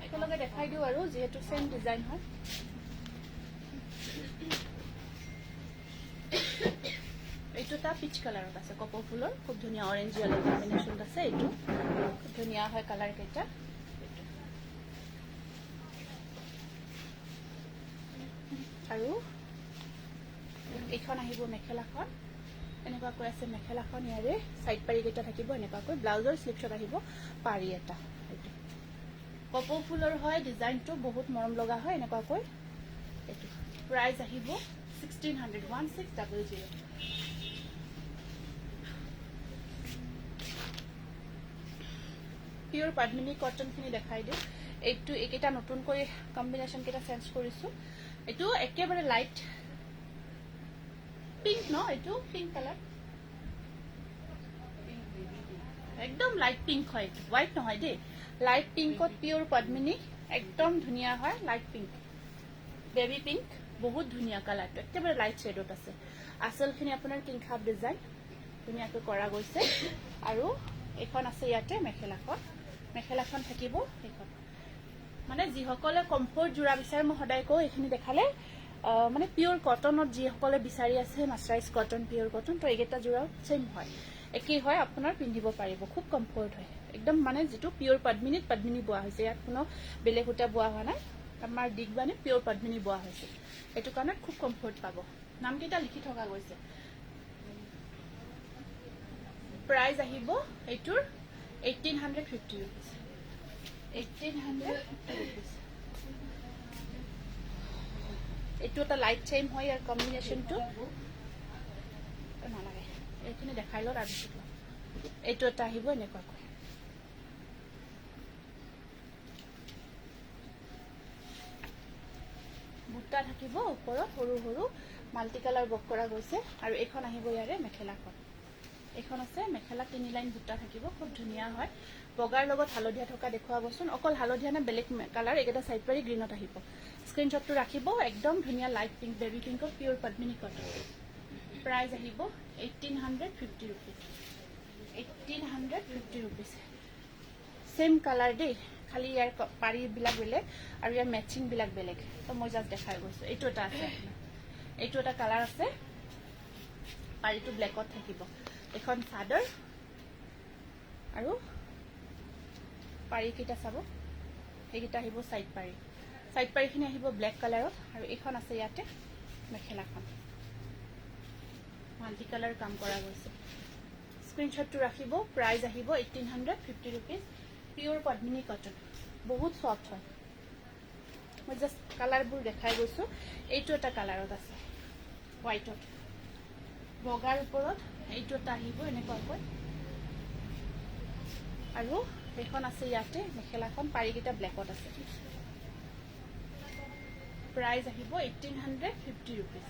একেলগে দেখাই দিওঁ আৰু যিহেতু সেম ডিজাইন হয় এইটো এটা পিচ কালাৰত আছে কপৌ ফুলৰ খুব ধুনীয়া অৰেঞ্জ য়েলো কম্বিনেশ্যন আছে এইটো খুব ধুনীয়া হয় কালাৰ কেইটা আৰু এইখন আহিব মেখেলাখন এনেকুৱাকৈ আছে মেখেলাখন ইয়াৰে সাইড পাৰিকেইটা থাকিব এনেকুৱাকৈ ব্লাউজৰ স্লিভছত আহিব পাৰি এটা এইটো কপৌ ফুলৰ হয় ডিজাইনটো বহুত মৰম লগা হয় এনেকুৱাকৈ এইটো প্ৰাইচ আহিব 1600 পিওৰ পদ্মিনী কটনখিনি দেখাই দিওঁ এইটো এইকেইটা নতুনকৈ কম্বিনেশ্যন কেইটা চেঞ্জ কৰিছোঁ এইটো একেবাৰে লাইট পিংক ন এইটো পিংক কালাৰ একদম লাইট পিংক হয় হোৱাইট নহয় দেই লাইট পিংকত পিওৰ পদ্মিনী একদম ধুনীয়া হয় লাইট পিংক বেবি পিংক বহুত ধুনীয়া কালাৰটো একেবাৰে লাইট শ্বেডত আছে আচলখিনি আপোনাৰ কিংখাপ ডিজাইন ধুনীয়াকৈ কৰা গৈছে আৰু এখন আছে ইয়াতে মেখেলাখন থাকিব এইখন মানে যিসকলে কমফৰ্ট জোৰা বিচাৰে মই সদায় কওঁ এইখিনি দেখালে মানে পিওৰ কটনত যিসকলে বিচাৰি আছে মাছৰাইজ কটন পিওৰ কটন তো এইকেইটা জোৰাও চেম হয় একেই হয় আপোনাৰ পিন্ধিব পাৰিব খুব কমফৰ্ট হয় একদম মানে যিটো পিওৰ পদ্মিনী বোৱা হৈছে ইয়াত কোনো বেলেগ সূতা বোৱা হোৱা নাই আমাৰ দিগবানে পিওৰ পদ্মিনী বোৱা হৈছে এইটো কাৰণে খুব কমফৰ্ট পাব নামকেইটা লিখি থকা গৈছে প্ৰাইচ আহিব এইটোৰ 1850 rupees 1800 rupees এইটো এটা লাইট চেম হয় ইয়াৰ কম্বিনেশ্যনটো নালাগে এইখিনি দেখাই লওঁ তাৰপিছত এইটো এটা আহিব এনেকুৱাকৈ বুটা থাকিব ওপৰত সৰু সৰু মাল্টি কালাৰ বক কৰা গৈছে আৰু এইখন আহিব ইয়াৰে মেখেলাখন এইখন আছে মেখেলা 3 লাইন বুটা থাকিব খুব ধুনীয়া হয় বগাৰ লগত হালধীয়া থকা দেখুৱাবচোন অকল হালধীয়া না বেলেগ কালাৰ একেটা সাইড পাৰি গ্ৰীনত আহিব স্ক্ৰিনশ্বটটো ৰাখিব একদম ধুনীয়া লাইট পিংক বেবি পিংকৰ পিওৰ পদ্মিনী কটন প্ৰাইস আহিব 1850 रुपीस 1850 रुपीस सेम কালাৰ দেই খালি ইয়াৰ পাৰি বিলাক বেলেগ আৰু ইয়াৰ ম্যাচিং বিলাক বেলেগ তো মই জাস্ট দেখাই গৈছো এইটো এটা আছে এইটো এটা কালাৰ আছে পাৰিটো ব্ল্যাকত থাকিব এখন চাদৰ আৰু পাৰি কিটা চাব এইকিটা আহিব সাইড পাৰিখিনি আহিব ব্ল্যাক কালাৰত আৰু এখন আছে ইয়াতে মেখেলাখন মাল্টি কালাৰ কাম কৰা গৈছে স্ক্ৰিনশ্বটটো ৰাখিব প্ৰাইস আহিব 1850 रुपीस পিওৰ পদ্মিনী কটন বহুত সফট হয় মই জাস্ট কালাৰবোৰ দেখাই গৈছো এইটো এটা কালাৰত আছে হোৱাইটত বগাৰ ওপৰত এইটো এটা আহিব এনেকুৱাকৈ আৰু এখন আছে ইয়াতে মেখেলাখন পাৰিকিটা ব্ল্যাকত আছে প্ৰাইস আহিব 1850 रुपीस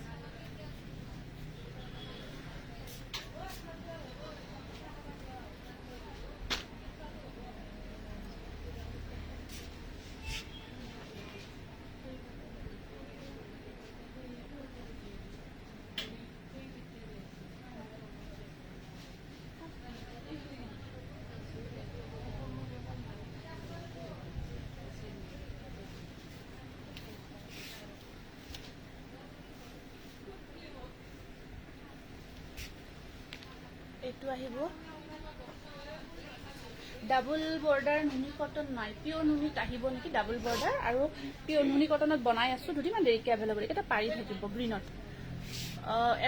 এইটো আহিব ডাবল বৰ্ডাৰ নুনি কটন নাই পিওৰ নুনিত আহিব নেকি ডাবল বৰ্ডাৰ আৰু পিওৰ নুনি কটনত বনাই আছো দুদিনমান দেৰিকে এভেইলেবল এটা পাৰি থাকিব গ্ৰীনত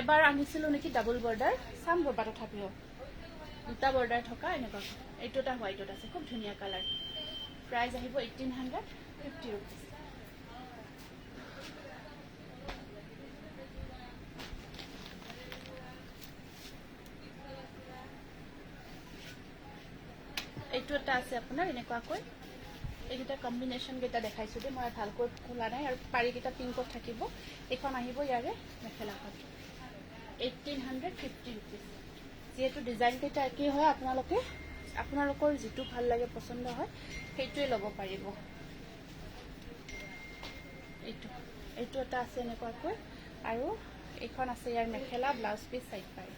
এবাৰ আনিছিলো নেকি ডাবল বৰ্ডাৰ সাম বৰবা তথাপিও দুটা বৰ্ডাৰ থকা এনেকুৱা এইটো এটা হোৱাইটত আছে খুব ধুনীয়া কালাৰ প্ৰাইস আহিব 1850 रुपीस এইটো এটা আছে আপোনাৰ এনেকুৱাকৈ এইটা কম্বিনেশন কেটা দেখাইছো দে মই ভালকৈ খোলা নাই আৰু পাৰি কেটা পিংকত থাকিব এখন আহিব ইয়াৰে মেখেলাখন 1850 रुपीस যেহেতু ডিজাইন কেটা কি হয় আপোনালোকৰ যেটো ভাল লাগে পছন্দ হয় সেইটোৱে ল'ব পাৰিব এইটো এটা আছে এনেকুৱাকৈ আৰু এখন আছে ইয়াৰ মেখেলা ব্লাউজ পিস সাইড পাৰি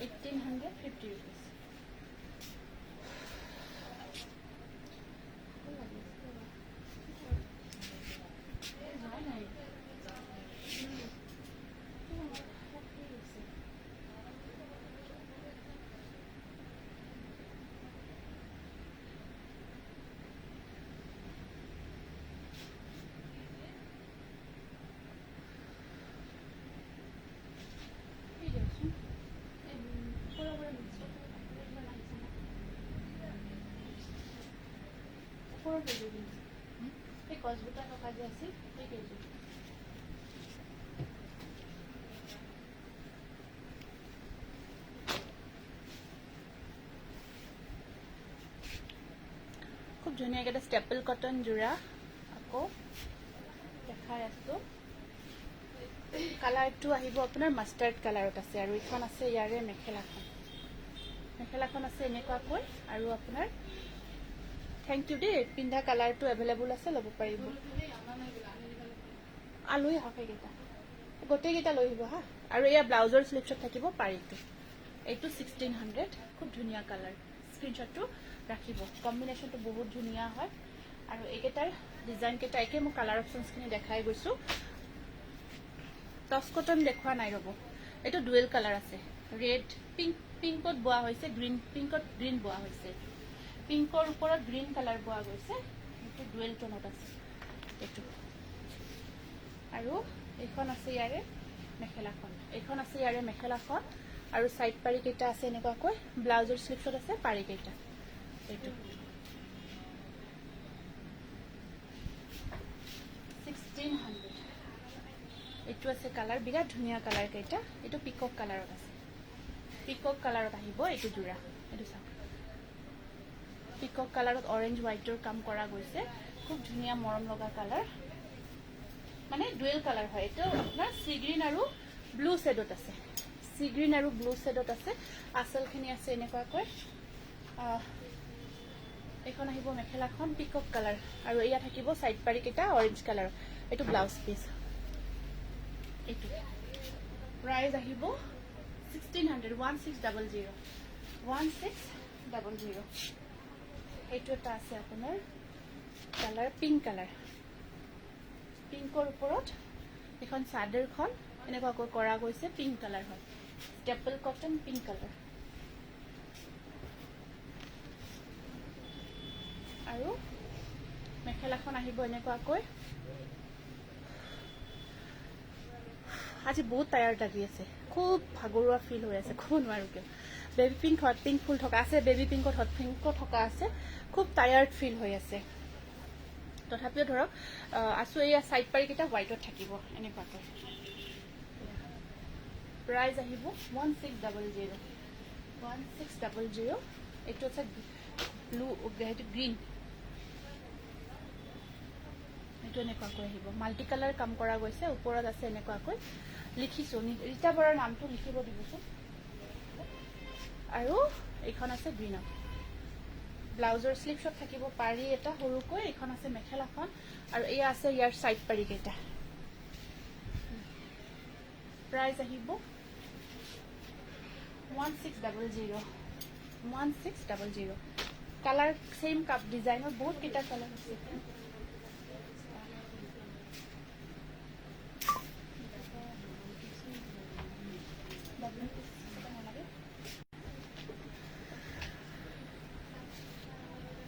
1850 rupees এই কসবুটা থকা যে আছে এই কেজি খুব ধুনীয়া এটা স্টেপল কটন জোৰা আকৌ দেখাই আছো কালাৰটো আহিব আপোনাৰ মাষ্টাৰ্ড কালাৰত আছে আৰু এখন আছে ইয়াৰে মেখেলাখন আছে এনেকুৱাকৈ আৰু আপোনাৰ থ্যাংক ইউ দে পিন্ধা কালাৰটো এভেইলেবল আছে ল'ব পাৰিব আলুই হাফে কেটা গোটেই কেটা লৈ আহিব হা আৰু এয়া ব্লাউজৰ স্লিপছত থাকিব পাৰিটো এইটো 1600 খুব ধুনীয়া কালাৰ স্ক্ৰিনশ্বটটো ৰাখিব কম্বিনেশনটো বহুত ধুনীয়া হয় আৰু এইকেটাৰ ডিজাইন কেটা একে মই কালাৰ অপচনছখিনি দেখাই গৈছো টস কটন দেখুৱা নাই ৰব এইটো ডুৱেল কালাৰ আছে ৰেড পিংকত বোৱা হৈছে পিংকত গ্ৰীণ বোৱা হৈছে পিংকৰ ওপৰত গ্ৰীণ কালাৰ বোৱা গৈছে এইটো ডুৱেল টোনত আছে এইটো আৰু এইখন আছে ইয়াৰে মেখেলাখন আৰু সাইড পাৰি কেটা আছে এনেকুৱাকৈ ব্লাউজৰ স্লিপছত আছে পাৰি কেটা এইটো 1600 এইটো আছে কালাৰ বিৰাট ধুনীয়া কালাৰ কেটা এইটো পিকক কালাৰত আছে পিকক কালাৰত আহিব এইটো জোৰা এইটো চাওক পিকক কালাৰত অৰেঞ্জ হোৱাইটৰ কাম কৰা গৈছে খুব ধুনীয়া মৰম লগা কালাৰ মানে ডুৱেল কালাৰ হয়। এইটো আপোনাৰ সি গ্ৰীণ আৰু ব্লু শেডত আছে, সি গ্ৰীণ আৰু ব্লু শেডত আছে। আঁচলখিনি আছে এনেকুৱাকৈ। এইখন আহিব মেখেলাখন পিকক কালাৰ আৰু এয়া থাকিব সাইড পাৰি কেইটা অৰেঞ্জ কালাৰ। এইটো ব্লাউজ পিস। এইটো প্ৰাইস আহিব 1600 1600 1600। এইটো এটা আছে আপোনাৰ কালাৰ পিংক কালাৰ, পিংকৰ ওপৰত এখন চাদৰখন এনেকুৱাকৈ কৰা গৈছে, পিংক কালাৰ হয়, ষ্টেপল কটন পিংক কালাৰ। আৰু মেখেলাখন আহিব এনেকুৱাকৈ। আজি বহুত টায়াৰ্ড লাগি আছে, খুব ভাগৰুৱা ফিল হৈ আছে, ক'ব নোৱাৰো কিয়। বেবী পিংক হট পিংক ফুল থকা আছে, বেবী পিংকত হট পিংকো থকা আছে, খুব টায়াৰ্ড ফিল হৈ আছে। তথাপিও ধৰক আছো। এয়া সাইড পাৰি কেইটা হোৱাইটত থাকিব এনেকুৱাকৈ। প্ৰাইস আহিব 1600 1600। এইটো আছে ব্লু, এইটো গ্ৰীণ, এইটো এনেকুৱাকৈ আহিব। মাল্টি কালাৰ কাম কৰা গৈছে, ওপৰত আছে এনেকুৱাকৈ লিখিছো। ৰীতা বৰাৰ নামটো লিখিব দিবচোন। আৰু এইখন আছে গ্ৰীণত। ব্লাউজৰ স্লিভছত থাকিব পাৰি এটা সৰুকৈ। এইখন আছে মেখেলাখন আৰু এয়া আছে ইয়াৰ সাইড পাৰি কেইটা। প্ৰাইস আহিব 1600 1600। কালাৰ সেম কাপ ডিজাইনৰ বহুত কেইটা কালাৰ আছে।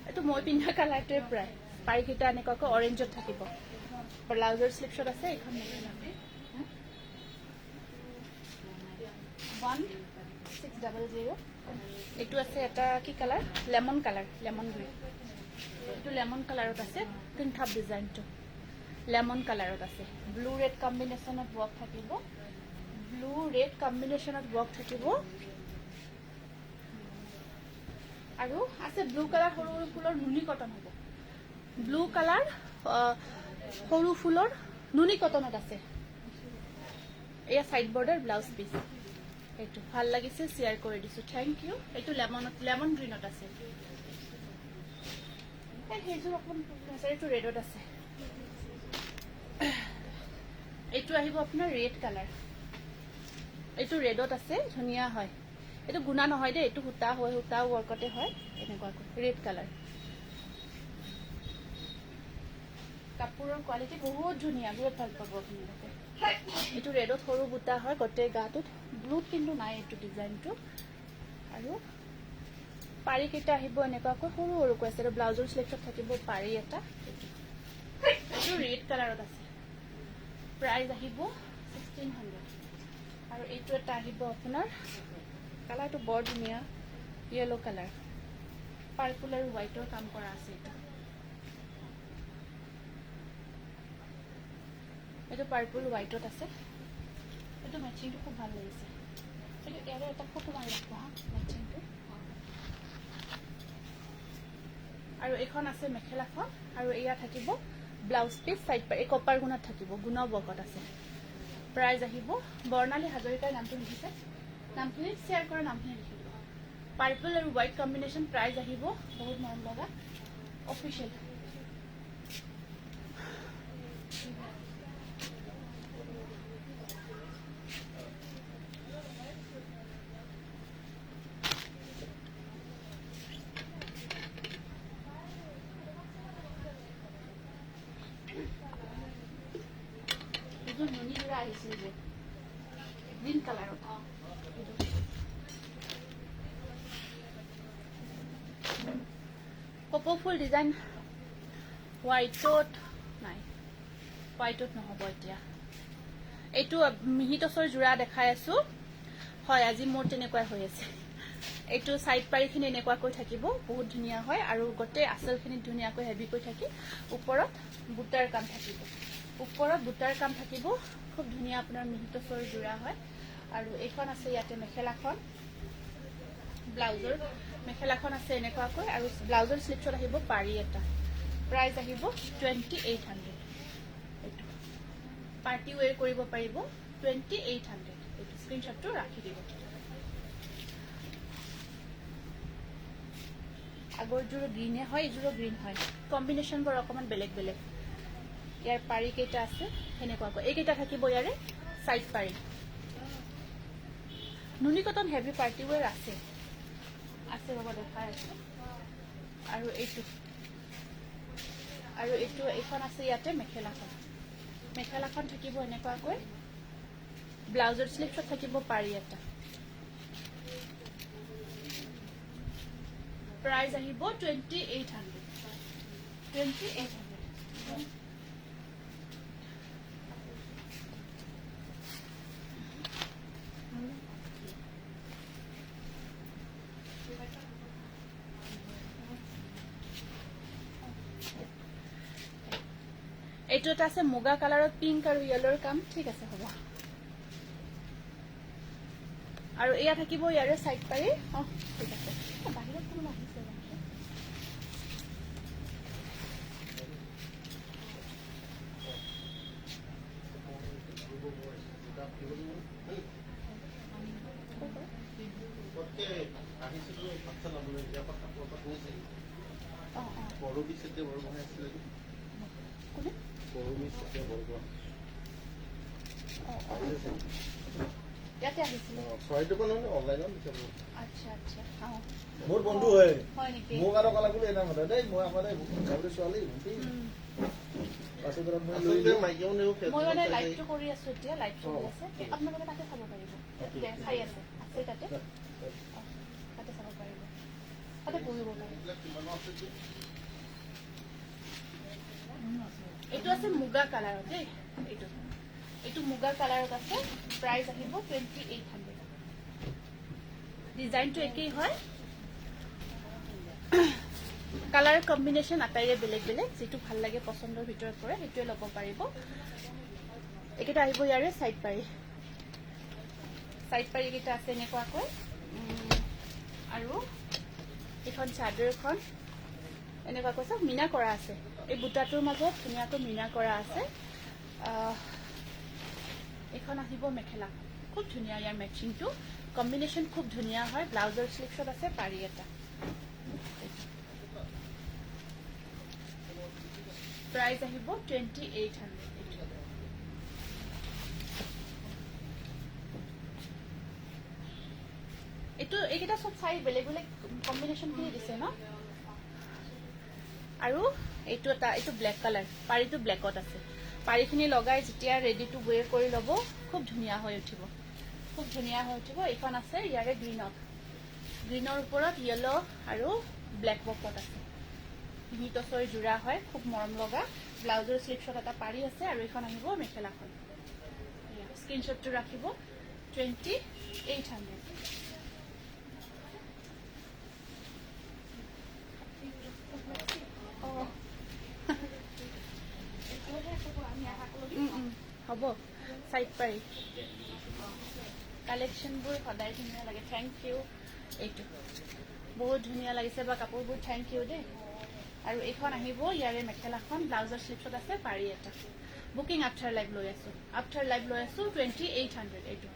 এইটো মই পিন্ধা কালাৰটোৱে প্ৰায় পাৰি কেইটা এনেকুৱাকৈ অৰেঞ্জত থাকিব। ব্লাউজৰ স্লিভছত আছে। এইখন 1600। এইটো আছে এটা কি colour, lemon colour, lemon green. এইটো লেমন কালাৰত আছে, পিংক ডিজাইনটো লেমন কালাৰত আছে। ব্লু ৰেড কম্বিনেশ্যনত ৱৰ্ক থাকিব, ব্লু ৰেড কম্বিনেশ্যনত ৱৰ্ক থাকিব। আৰু আছে ব্লু কালাৰ সৰু সৰু ফুলৰ নুনি কটন হ'ব। ব্লু কালাৰ সৰু ফুলৰ নুনি কটনত আছে। এয়া সাইড বৰ্ডাৰ ব্লাউজ পিস। এইটো ভাল লাগিছে, শ্বেয়াৰ কৰি দিছো, থেংক ইউ। এইটো লেমন গ্ৰীণত আছে। সেইযোৰ অকণমান এইটো ৰেডত আছে। এইটো আহিব আপোনাৰ ৰেড কালাৰ। এইটো ৰেডত আছে, ধুনীয়া হয়। এইটো গুণা নহয় দেই, এইটো সূতা হয়, সূতা ৱৰ্কতে হয় এনেকুৱাকৈ। ৰেড কালাৰ কাপোৰৰ কোৱালিটি বহুত ধুনীয়া, বহুত ভাল পাব আপোনালোকে। এইটো ৰেডত সৰু বুটা হয় গোটেই গাটোত, ব্লুত কিন্তু নাই এইটো ডিজাইনটো। আৰু পাৰি কেইটা আহিব এনেকুৱাকৈ সৰু সৰুকৈ আছে। আৰু ব্লাউজৰ স্লিভছত থাকিব পাৰি এটা। এইটো ৰেড কালাৰত আছে। প্ৰাইস আহিব 1600। আৰু এইটো এটা আহিব আপোনাৰ কালাৰটো বৰ ধুনীয়া, য়েলো কালাৰ, পাৰ্পল আৰু হোৱাইটৰ কাম কৰা আছে। এইটো পাৰ্পল হোৱাইটত আছে। এইটো মেচিংটো খুব ভাল লাগিছে। এইটো ইয়াৰে এটা ফটো মাৰি ৰাখো হা মেচিংটো। আৰু এইখন আছে মেখেলাখন আৰু এয়া থাকিব ব্লাউজ পিস। সাইড পাৰি কপাৰ গুণত থাকিব, গুণা বকত আছে। প্ৰাইস আহিব, বৰ্ণালী হাজৰিকাৰ নামটো লিখিছে, নামখিনি শ্বেয়াৰ কৰা নামখিনি লিখিব। পাৰ্পল আৰু হোৱাইট কম্বিনেশ্যন। প্ৰাইস আহিব বহুত মৰম লগা, অফিচিয়েল। নুনি যোৰা আহিছিল যে গ্ৰীণ কালাৰত, কপৌ ফুল ডিজাইন হোৱাইটত নাই, হোৱাইটত নহ'ব এতিয়া। এইটো মিহি টচৰ যোৰা দেখাই আছো। হয়, আজি মোৰ তেনেকুৱাই হৈ আছে। এইটো সাইড পাৰিখিনি এনেকুৱাকৈ থাকিব, বহুত ধুনীয়া হয়। আৰু গোটেই আঁচলখিনি ধুনীয়াকৈ হেভিকৈ থাকি ওপৰত বুটাৰ কাম থাকিব, ওপৰত বুটাৰ কাম থাকিব। খুব ধুনীয়া আপোনাৰ মিহি টচৰ যোৰা হয়। আৰু এইখন আছে ইয়াতে মেখেলাখন, ব্লাউজৰ মেখেলাখন আছে এনেকুৱাকৈ। আৰু ব্লাউজৰ স্লিভছত আহিব পাৰি এটা। প্ৰাইস আহিব 2800। এইটো পাৰ্টি ৱেৰ কৰিব পাৰিব 2800 এইটো স্ক্ৰীনশ্বটটো ৰাখি দিব আগৰযোৰ গ্ৰীণে হয় এইযোৰো গ্ৰীণ হয় কম্বিনেশ্যনবোৰ অকণমান বেলেগ বেলেগ ইয়াৰ পাৰি কেইটা আছে সেনেকুৱাকৈ এইকেইটা থাকিব ইয়াৰে সাইড পাৰি নুনি কটন হেভি পাৰ্টি ৱেৰ আছে আছে ৰ'ব দেখাই আছে আৰু এইটো এইখন আছে ইয়াতে মেখেলাখন থাকিব এনেকুৱাকৈ ব্লাউজৰ স্লিভছত থাকিব পাৰি এটা প্ৰাইস আহিব 2800 এইটো এটা আছে মুগা কালাৰত পিংক আৰু ইয়েলোৰ কাম ঠিক আছে হ'ব আৰু এয়া থাকিব ইয়াৰে সাইড পাৰি ঠিক আছে বাহিৰত কোনো আহিছে ইয়াতে আহিছিলে আচ্ছা আচ্ছা মোৰ বন্ধু হয় হয় নেকি মোক আৰু কলা বুলি এটা কথা দেই মই আমাৰ গাঁৱৰ ছোৱালী মই মানে লাইভটো কৰি আছো এতিয়া লাইভ চলি আছে আপোনালোকে তাতে চাব পাৰিব খাই আছে আছে তাতে তাতে চাব পাৰিব তাতে পঢ়িব পাৰিব এইটো আছে মুগা কালাৰত দেই এইটো মুগা কালাৰত আছে প্ৰাইস আহিব 2800 ডিজাইনটো একেই হয় কালাৰ কম্বিনেশ্যন আটাইৰে বেলেগ বেলেগ যেটো ভাল লাগে পছন্দৰ ভিতৰত পৰে হেতুৱে ল'ব পাৰিব একেটা আহিব ইয়াৰে সাইড পাৰি কেইটা আছে এনেকুৱাকৈ আৰু এখন চাদৰখন এনেকুৱাকৈ সব মিনা কৰা আছে এই বুটাটোৰ মাজত ধুনীয়াকৈ মিনা কৰা আছে এখন আহিব মেখেলা খুব ধুনীয়া ইয়াৰ মেচিংটো কম্বিনেশ্যন খুব ধুনীয়া হয় ব্লাউজৰ স্লিভছত আছে পাৰি এটা প্ৰাইস আহিব 2800 এইটো এইকেইটা সব চাই বেলেগ বেলেগ কম্বিনেশ্যন খিনি দিছে ন আৰু এইটো ব্লেক কালাৰ পাৰিটো ব্লেকত আছে পাৰিখিনি লগাই যেতিয়া ৰেডি টু ওয়েৰ কৰি ল'ব খুব ধুনীয়া হৈ উঠিব এইখন আছে ইয়াৰে গ্ৰীনৰ ওপৰত ইয়েলো আৰু ব্লেক বকত আছে মিটছৰ জোৰা হয় খুব মৰম লগা ব্লাউজৰ স্লিভছত এটা পাৰি আছে আৰু এইখন আহিব মেখেলাখন স্ক্ৰীনশ্বটটো ৰাখিব 2800 হ'ব সাইড পাৰি কালেকশ্যনবোৰ সদায় ধুনীয়া লাগে থেংক ইউ এইটো বহুত ধুনীয়া লাগিছে বা কাপোৰবোৰ থেংক ইউ দেই আৰু এইখন আহিব ইয়াৰে মেখেলাখন ব্লাউজৰ স্লিভছত আছে পাৰি এটা বুকিং আফটাৰ লাইভ লৈ আছো 2800 এইটো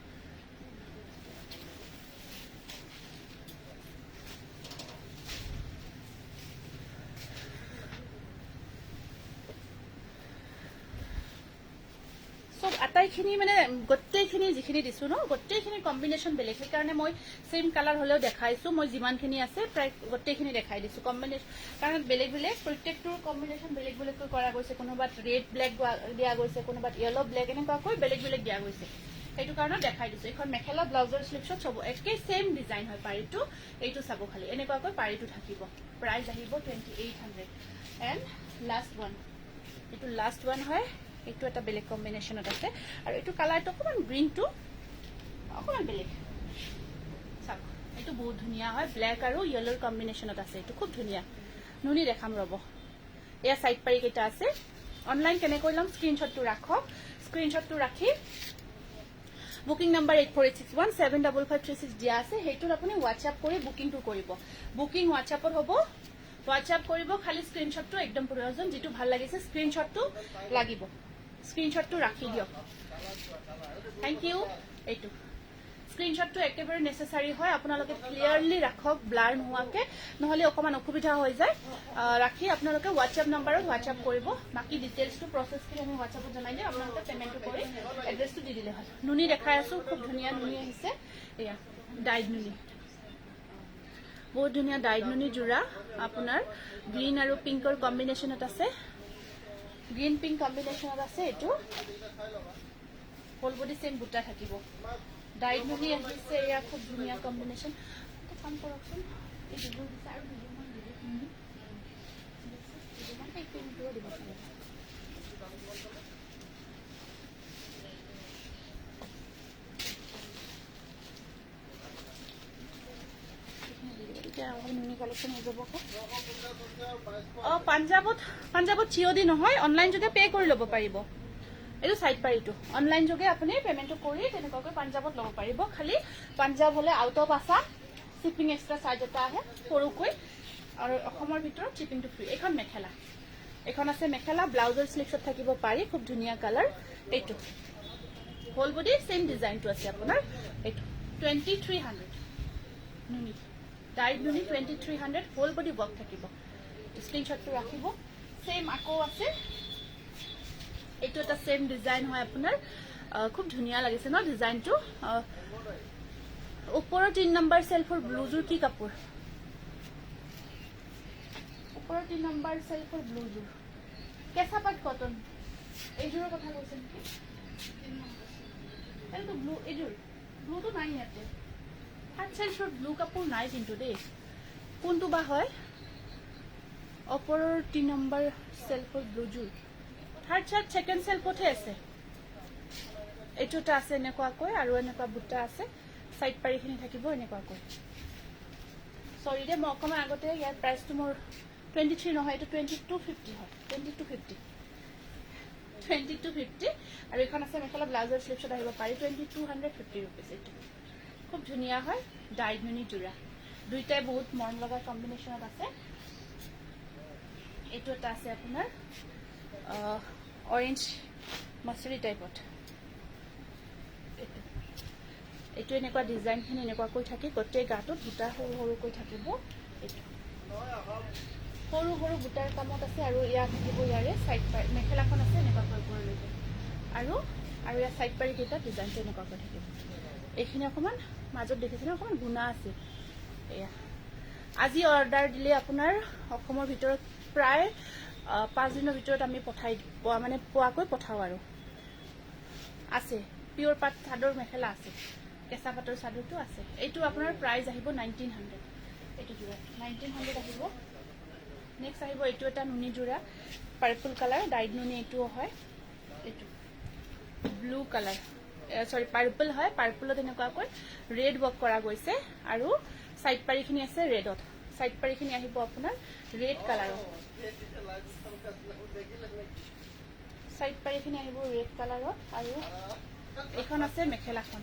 আটাইখিনি মানে গোটেইখিনি যিখিনি দিছো ন গোটেইখিনি কম্বিনেশ্যন বেলেগ সেইকাৰণে মই সেম কালাৰ হলেও দেখাইছো মই যিমানখিনি আছে প্ৰায় গোটেইখিনি দেখাই দিছো কম্বিনেশ্যন কাৰণ বেলেগ বেলেগ প্ৰত্যেকটোৰ কম্বিনেশ্যন বেলেগ বেলেগকৈ কৰা গৈছে কোনোবাত ৰেড ব্লেক দিয়া গৈছে কোনোবাত ইয়েলো ব্লেক এনেকুৱাকৈ বেলেগ বেলেগ দিয়া গৈছে সেইটো কাৰণে দেখাই দিছো এখন মেখেলা ব্লাউজৰ স্লিভছত সব একে সেম ডিজাইন হয় পাৰিটো এইটো চাব খালি এনেকুৱাকৈ পাৰিটো থাকিব প্ৰাইস আহিব 2800 এণ্ড লাষ্ট ওৱান হয় এইটো এটা বেলেগ কম্বিনেশ্যনত আছে আৰু এইটো কালাৰটো অকমান গ্ৰীনটো অকমান বেলেগ চাওক এইটো বহুত ধুনীয়া হয় ব্লেক আৰু ইয়েলোৰ কম্বিনেশ্যনত আছে এইটো খুব ধুনীয়া নুনি দেখাম ৰ'ব এয়া সাইড পাৰি কেইটা আছে অনলাইন কেনেকৈ ল'ম স্ক্ৰীনশ্বটটো ৰাখক স্ক্ৰীনশ্বটটো ৰাখি বুকিং নাম্বাৰ 8486175536 দিয়া আছে সেইটোত আপুনি হোৱাটছআপ কৰি বুকিংটো কৰিব বুকিং হোৱাটছআপত হ'ব হোৱাটছআপ কৰিব খালি স্ক্ৰীনশ্বটটো একদম প্ৰয়োজন যেটো ভাল লাগিছে স্ক্ৰীনশ্বটটো লাগিব স্ক্ৰীনশ্বটটো ৰাখি দিয়ক থেংক ইউ এইটো স্ক্ৰীনশ্বটটো একেবাৰে নেচেচাৰী হয় আপোনালোকে ক্লিয়াৰলি ৰাখক ব্লাৰ নোহোৱাকৈ নহ'লে অকণমান অসুবিধা হৈ যায় ৰাখি আপোনালোকে হোৱাটছএপ নাম্বাৰত হোৱাটছএপ কৰিব বাকী ডিটেইলছটো প্ৰচেছখিনি আমি হোৱাটছএপত জনাই দিম আপোনালোকে পে'মেণ্টটো কৰি এড্ৰেছটো দি দিলে হ'ল নুনি দেখাই আছোঁ খুব ধুনীয়া নুনি আহিছে এয়া ডাইড নুনি বহুত ধুনীয়া ডাইড নুনি যোৰা আপোনাৰ গ্ৰীণ আৰু পিংকৰ কম্বিনেশ্যনত আছে গ্ৰীণ পিংক কম্বিনেশ্যনত আছে এইটো হোল বডি চেম বুটা থাকিব ডাইড নুনি আহিছে এয়া খুব ধুনীয়া কম্বিনেশ্যন এটা কাম কৰকচোন এই দুযোৰ দিছে আৰু দুযোৰমান দিব দুযোৰমান এই পিংকটোও দিব পাৰে নুনি কালেকশ্যন হৈ যাব অঁ পাঞ্জাৱত চিঅ'ডি নহয় অনলাইন যোগে পে' কৰি ল'ব পাৰিব এইটো চাইড পাৰিটো অনলাইন যোগে আপুনি পে'মেণ্টটো কৰি তেনেকুৱাকৈ পাঞ্জাৱত ল'ব পাৰিব খালি পাঞ্জাৱ হ'লে out of Assam shipping extra charge এটা আহে সৰুকৈ আৰু অসমৰ ভিতৰত শ্বিপিংটো ফ্ৰী এইখন মেখেলা এইখন আছে মেখেলা ব্লাউজৰ শ্লিভছত থাকিব পাৰি খুব ধুনীয়া কালাৰ এইটো হোল বডি চেম ডিজাইনটো আছে আপোনাৰ এইটো 2300 নুনি ডাইড নুনি 2300 হোল বডি ৱৰ্ক থাকিব স্ক্ৰীনশ্বটটো ৰাখিব চেম আকৌ আছে এইটো এটা চেম ডিজাইন হয় আপোনাৰ খুব ধুনীয়া লাগিছে ন ডিজাইনটো ওপৰৰ 3 নম্বৰ চেল্ফৰ ব্লুজোৰ কি কাপোৰ ওপৰৰ 3 নম্বৰ চেল্ফৰ ব্লুজোৰ কেঁচা পাট কটন এইযোৰৰ কথা কৈছে নেকি এইটো ব্লু এইযোৰ ব্লুটো নাই ইয়াতে থাৰ্ড চেল্ফৰ ব্লু কাপোৰ নাই কিন্তু দেই কোনটো বা হয় ওপৰৰ 3 নম্বৰ চেল্ফৰ ব্লুজোৰ থাৰ্ড চাৰ্ট ছেকেণ্ড চেল্ফতহে আছে এইটো এটা আছে এনেকুৱাকৈ আৰু এনেকুৱা বুটা আছে সাইড পাৰিখিনি থাকিব এনেকুৱাকৈ সৰি দে মই অকণমান আগতে ইয়াৰ প্ৰাইচটো মোৰ 23 নহয় এইটো 2250 হয় 2250 আৰু এখন আছে মেখেলা ব্লাউজৰ শ্লিভছত আহিব পাৰি 2250 ৰুপিজ এইটো খুব ধুনীয়া হয় ডাইড নুনি যোৰা দুইটাই বহুত মৰম লগা কম্বিনেশ্যনত আছে এইটো এটা আছে আপোনাৰ অৰেঞ্জ মাছৰি টাইপত এইটো এনেকুৱা ডিজাইনখিনি এনেকুৱাকৈ থাকি গোটেই গাটোত বুটা সৰু সৰুকৈ থাকিব এইটো সৰু সৰু বুটাৰ কামত আছে আৰু ইয়াত থাকিব ইয়াৰে চাইড পাৰি মেখেলাখন আছে এনেকুৱাকৈ ওপৰলৈকে আৰু ইয়াৰ চাইড পাৰি কেইটা ডিজাইনটো এনেকুৱাকৈ থাকিব এইখিনি অকণমান মাজত দেখিছেনে অকণমান গুণা আছে এয়া আজি অৰ্ডাৰ দিলে আপোনাৰ অসমৰ ভিতৰত প্ৰায় 5 দিনৰ ভিতৰত আমি পোৱাকৈ পঠাওঁ আৰু আছে পিয়ৰ পাট চাদৰ মেখেলা আছে কেঁচা পাটৰ চাদৰটো আছে এইটো আপোনাৰ প্ৰাইচ আহিব 1900 এইটো যোৰা 1900 আহিব নেক্সট আহিব এইটো এটা নুনি যোৰা পাৰ্পল কালাৰ ডাইড নুনি এইটোও হয় এইটো ব্লু কালাৰ সৰি পাৰ্পল হয় পাৰ্পলত এনেকুৱাকৈ ৰেড ৱৰ্ক কৰা গৈছে আৰু সাইড পাৰিখিনি আছে ৰেডত সাইড পাৰিখিনি আহিব আপোনাৰ ৰেড কালাৰৰ সাইড পাৰিখিনি আহিব ৰেড কালাৰত আৰু এখন আছে মেখেলাখন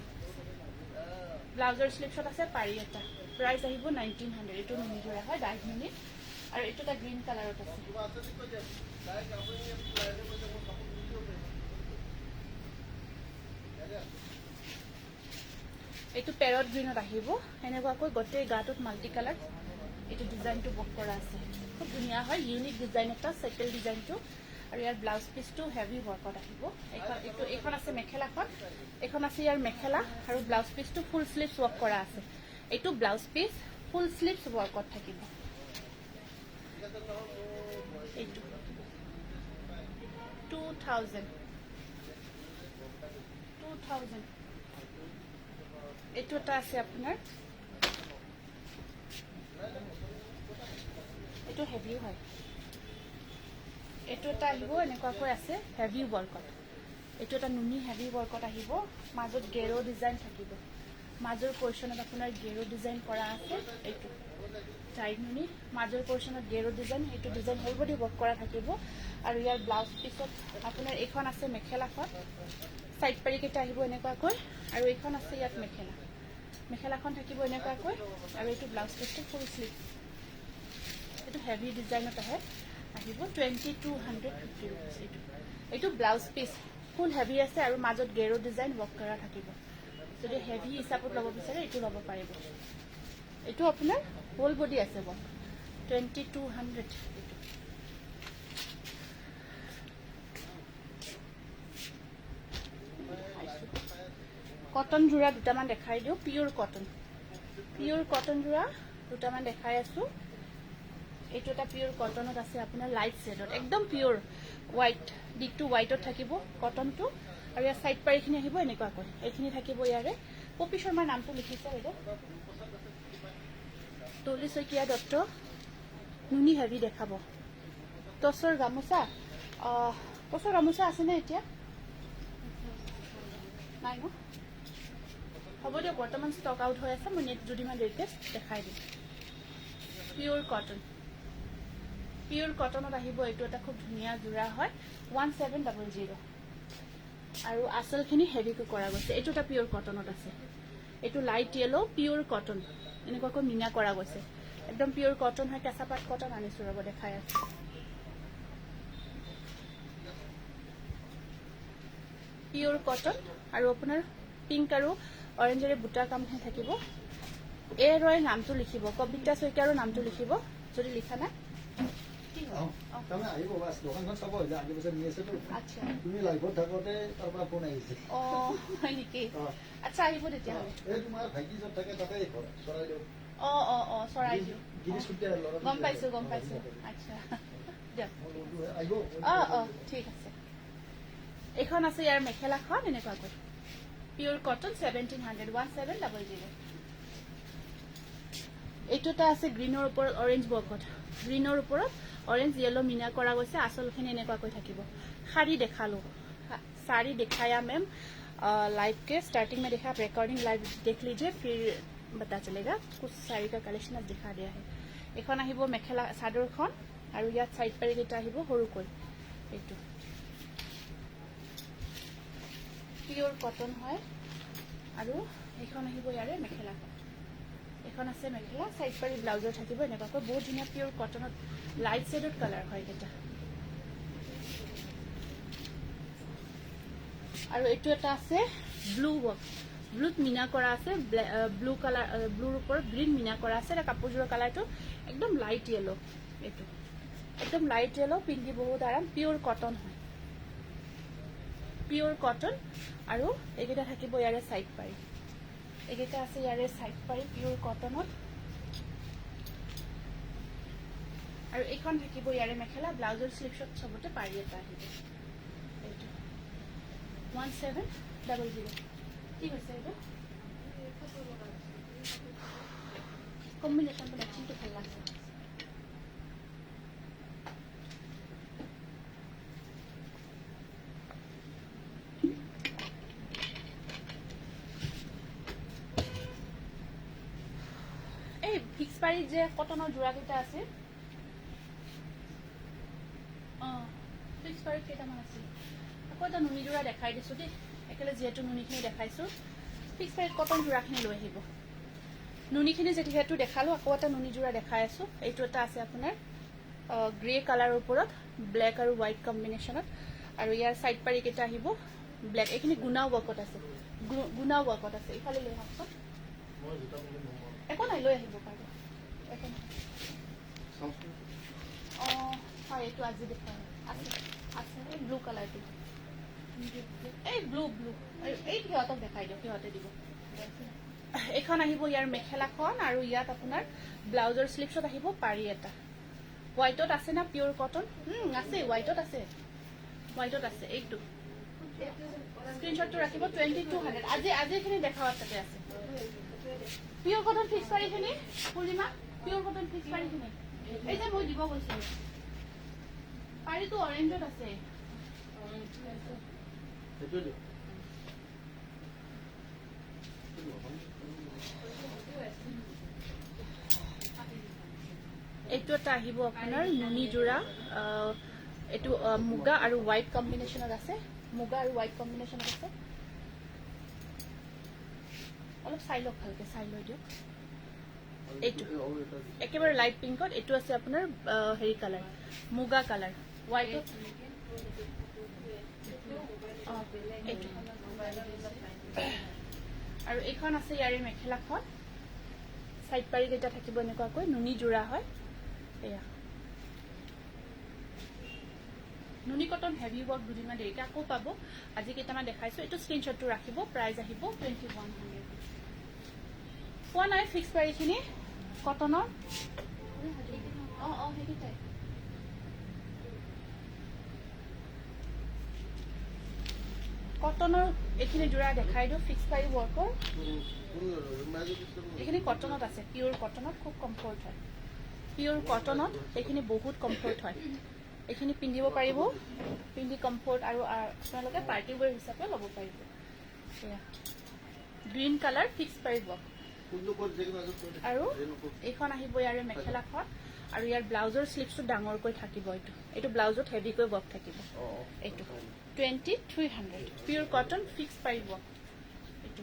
ব্লাউজৰ শ্লিভছত আছে পাৰি এটা প্ৰাইচ আহিব 1900 এইটো নুনি যোৰা হয় ডাইড নুনি আৰু এইটো এটা গ্ৰীণ কালাৰত আছে এইটো পেৰট গ্ৰীণত আহিব এনেকুৱাকৈ গোটেই গাটোত মাল্টি কালাৰ এইটো ডিজাইনটো ৱৰ্ক কৰা আছে খুব ধুনীয়া হয় ইউনিক ডিজাইন এটা সাইকেল ডিজাইনটো আৰু ইয়াৰ ব্লাউজ পিচটো হেভি ৱৰ্কত আহিব এইখন আছে মেখেলাখন এইখন আছে ইয়াৰ মেখেলা আৰু ব্লাউজ পিচটো ফুল স্লিভছ ৱৰ্ক কৰা আছে এইটো ব্লাউজ পিচ ফুল স্লিভছ ৱৰ্কত থাকিব এইটো 2000 এইটো এটা আছে আপোনাৰ এইটো হেভি হয় এইটো এটা আহিব এনেকুৱাকৈ আছে হেভি ৱৰ্কত এইটো এটা নুনি হেভি ৱৰ্কত আহিব মাজত গেৰো ডিজাইন থাকিব মাজৰ পৰ্চনত আপোনাৰ গেৰো ডিজাইন কৰা আছে এইটো ডাইড নুনি মাজৰ পৰ্চনত গেৰো ডিজাইন এইটো ডিজাইন হোল বডি ৱৰ্ক কৰা থাকিব আৰু ইয়াৰ ব্লাউজ পিছত আপোনাৰ এইখন আছে মেখেলাখন সাইড পাৰিকেইটা আহিব এনেকুৱাকৈ আৰু এইখন আছে ইয়াত মেখেলাখন থাকিব এনেকুৱাকৈ আৰু এইটো ব্লাউজ পিচটো ফুল স্লিভ এইটো হেভি ডিজাইনত আহিব 2250 ৰুপিজ এইটো এইটো ব্লাউজ পিচ ফুল হেভি আছে আৰু মাজত গেৰো ডিজাইন ৱৰ্ক কৰা থাকিব যদি হেভি হিচাপত ল'ব বিচাৰে এইটো ল'ব পাৰিব এইটো আপোনাৰ হোল বডি আছে ৱৰ্ক 2200 কটন জোৰা দুটামান দেখাই দিওঁ পিওৰ কটন জোৰা দুটামান দেখাই আছো এইটো এটা পিওৰ কটনত আছে আপোনাৰ লাইট শেডত একদম পিওৰ হোৱাইট দিকটো হোৱাইটত থাকিব কটনটো আৰু ইয়াৰ সাইড পাৰিখিনি আহিব এনেকুৱাকৈ এইখিনি থাকিব ইয়াৰে পপি শৰ্মাৰ নামটো লিখিছে বাইদেউ তুলি শইকীয়া দত্ত নুনি হেভি দেখাব টচৰ গামোচা আছেনে এতিয়া নাই ন হ'ব দিয়ক বৰ্তমান ষ্টক আউট হৈ আছে মই নেক্সট দুদিনমান দেৰিকৈ দেখাই দিম পিওৰ কটনত আহিব এইটো এটা খুব ধুনীয়া জোৰা হয় 1700 আৰু আচলখিনি হেভিকৈ কৰা গৈছে এইটো এটা পিওৰ কটনত আছে এইটো লাইট য়েলো পিওৰ কটন এনেকুৱাকৈ মিনা কৰা গৈছে একদম পিওৰ কটন হয় কেঁচা পাট কটন আনিছোঁ ৰ'ব দেখাই আছো পিওৰ কটন আৰু আপোনাৰ পিংক আৰু অৰেঞ্জেৰে বুটা কামহে থাকিব এ ৰয় নামটো লিখিব কবিতা শইকীয়াৰো নামটো লিখিব যদি লিখা নাই তাৰমানে আহিব বাছ দোকানখন চাব যে আগে পিছত নি আছেতো আচ্ছা তুমি লাইভত থাকোঁতে তাৰ পৰা ফোন আহিছে হয় নেকি আচ্ছা আহিব তেতিয়াহ'লে এই তোমাৰ ভাইটি য'ত থাকে তাতে ঘৰ চৰাইদেউ চৰাইদেউ গিৰিশ কুটীয়াৰ ল'ৰা গম পাইছো আচ্ছা দিয়ক আহিব ঠিক আছে এইখন আছে ইয়াৰ মেখেলাখন এনেকুৱাকৈ পিওৰ কটন 1700 এইটো এটা আছে গ্ৰীণৰ ওপৰত অৰেঞ্জ বকত গ্ৰীণৰ ওপৰত অৰেঞ্জ য়েলো মিনা কৰা গৈছে আচলখিনি এনেকুৱাকৈ থাকিব শাড়ী দেখালো साड़ी दिखाया मैम लाइव के स्टार्टिंग में देखा आप रिकॉर्डिंग लाइव देख लीजिए फिर पता चलेगा कुछ साड़ी का कलेक्शन आज दिखा दिया है এখন আহিব মেখেলা চাদৰখন আৰু ইয়াত সাইড পাৰি কেইটা আহিব সৰুকৈ এইটো পিওৰ কটন হয় আৰু এখন আহিব ইয়াৰে মেখেলাখন এখন আছে মেখেলা সাইড পাৰি ব্লাউজৰ থাকিব এনেকুৱাকৈ বহুত ধুনীয়া পিওৰ কটনত লাইট শেডত কালাৰ হয় এটা আৰু এইটো এটা আছে ব্লু ৱৰ্ক ব্লুত মিনা কৰা আছে ব্লু কালাৰ ব্লুৰ ওপৰত গ্ৰীণ মিনা কৰা আছে এটা কাপোৰযোৰৰ কালাৰটো একদম লাইট য়েলো এইটো একদম লাইট য়েলো পিন্ধি বহুত আৰাম পিওৰ কটন হয় পিওৰ কটন আৰু এইকেইটা থাকিব ইয়াৰে সাইড পাৰি এইকেইটা আছে ইয়াৰে সাইড পাৰি পিওৰ কটনত আৰু এইখন থাকিব ইয়াৰে মেখেলা ব্লাউজৰ স্লিভছত চবতে পাৰি এটা আহিব এইটো 1700 ঠিক আছে এইটো কম্বিনেশ্যনটো মেচিংটো ভাল লাগছে এই ফিক্স পাৰি যে কটনৰ জোৰাকেইটা আছে ফিক্স পাৰি কেইটামান আছে আকৌ এটা নুনি জোৰা দেখাই দিছোঁ দেই একেলগে যিহেতু নুনিখিনি দেখাইছোঁ ফিক্স পাৰি কটন জোৰাখিনি লৈ আহিব নুনিখিনি যিহেতু দেখালোঁ আকৌ এটা নুনি জোৰা দেখাই আছোঁ এইটো এটা আছে আপোনাৰ গ্ৰে কালাৰৰ ওপৰত ব্লেক আৰু হোৱাইট কম্বিনেশ্যনত আৰু ইয়াৰ সাইড পাৰি কেইটা আহিব ব্লেক এইখিনি গুণাও ৱৰ্কত আছে ইফালে লৈ আহকচোন একো নাই লৈ আহিব পাৰিব একো নাই হয় এইটো আজি দেখাই আছে ব্লু কালাৰটো এই ব্লু এই সিহঁতক দেখাই দিয়ক সিহঁতে দিব এইখন আহিব ইয়াৰ মেখেলাখন আৰু ইয়াত আপোনাৰ ব্লাউজৰ স্লিভছত আহিব পাৰি এটা হোৱাইটত আছে না পিওৰ কটন আছে হোৱাইটত আছে এইটো স্ক্ৰীনশ্বটটো ৰাখিব 2200 আজি এইখিনি দেখাওয়াত তাতে আছে পিওৰ কটন ফিক্স পাৰিখিনি পূৰ্ণিমা পিওৰ কটন ফিক্স পাৰিখিনি এই যে মই দিব কৈছিলোঁ পাৰিটো অৰেঞ্জত আছে এইটো এটা আহিব আপোনাৰ নুনি জোৰা এইটো মুগা আৰু হোৱাইট কম্বিনেশ্যনত আছে অলপ চাই লওক ভালকে চাই লৈ দিয়ক এইটো একেবাৰে লাইট পিংকত এইটো আছে আপোনাৰ হেৰি কালাৰ মুগা কালাৰ হোৱাইটত আৰু এইখন আছে ইয়াৰে মেখেলাখন সাইড পাৰি কেইটা থাকিব এনেকুৱাকৈ নুনি জোৰা হয় এয়া নুনি কটন হেভি ওয়াৰ্ক দুদিনমান দেৰিকে আকৌ পাব আজি কেইটামান দেখাইছো এইটো স্ক্ৰিনশ্বটটো ৰাখিব প্ৰাইস আহিব 2100 পোৱা নাই ফিক্স প্ৰাইসখিনি কটনৰ হেকিটাই কটনৰ এইখিনি জোৰা দেখাই দিও ফিক্স প্ৰাইস ওয়াৰ্কৰ এইখিনি কটনত আছে পিওৰ কটনত খুব কমফৰ্ট হয় পিওৰ কটনত এইখিনি বহুত কমফৰ্ট হয় এইখিনি পিন্ধিব পাৰিব পিন্ধি কমফৰ্ট আৰু আপোনালোকে পাৰ্টি ওয়্যাৰ হিচাপে ল'ব পাৰিব এয়া green colour fix price work আৰু এইখন আহিব ইয়াৰে মেখেলাখন আৰু ইয়াৰ ব্লাউজৰ স্লিপছটো ডাঙৰকৈ থাকিব এইটো ব্লাউজত হেভিকৈ ওয়াৰ্ক থাকিব এইটো 2300 pure cotton fix price work এইটো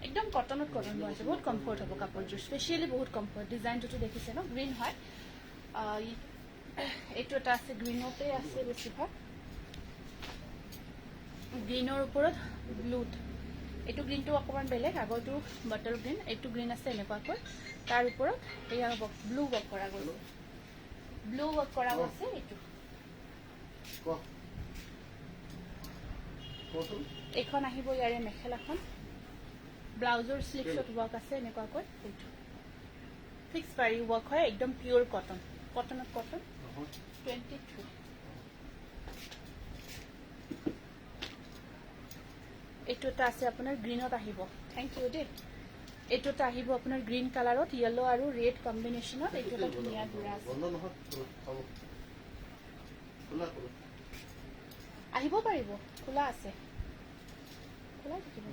একদম কটনত কটন লোৱা আছে বহুত কমফৰ্ট হ'ব কাপোৰযোৰ স্পেচিয়ালি বহুত কমফৰ্ট ডিজাইনটো দেখিছে ন গ্ৰীন হয় এইটো এটা আছে গ্ৰীনতে আছে বেছিভাগ গ্ৰীনৰ ওপৰত ব্লুত এইটো গ্ৰীনটো অকমান বেলেগ আগৰটো বটল গ্ৰীন এইটো গ্ৰীন আছে এনেকুৱাকৈ তাৰ ওপৰত এয়া ব্লু ওয়াৰ্ক কৰা গ'ল ব্লু ওয়াৰ্ক কৰা আছে এইটো এইখন আহিব ইয়াৰে মেখেলাখন ব্লাউজৰ স্লিপছত ওয়াৰ্ক আছে এনেকুৱাকৈ এইটো ফিক্স পাৰি ওয়াৰ্ক হয় একদম পিওৰ কটন কটনত কটন 23 এইটো এটা আছে আপোনাৰ গ্ৰীনত আহিব থ্যাংক ইউ দে এইটো এটা আহিব আপোনাৰ গ্ৰীন কালাৰত ইয়েলো আৰু ৰেড কম্বিনেশনত এইটো এটা ধুনীয়া জোৰা আছে আহিব পাৰিব খোলা আছে খোলা থাকিব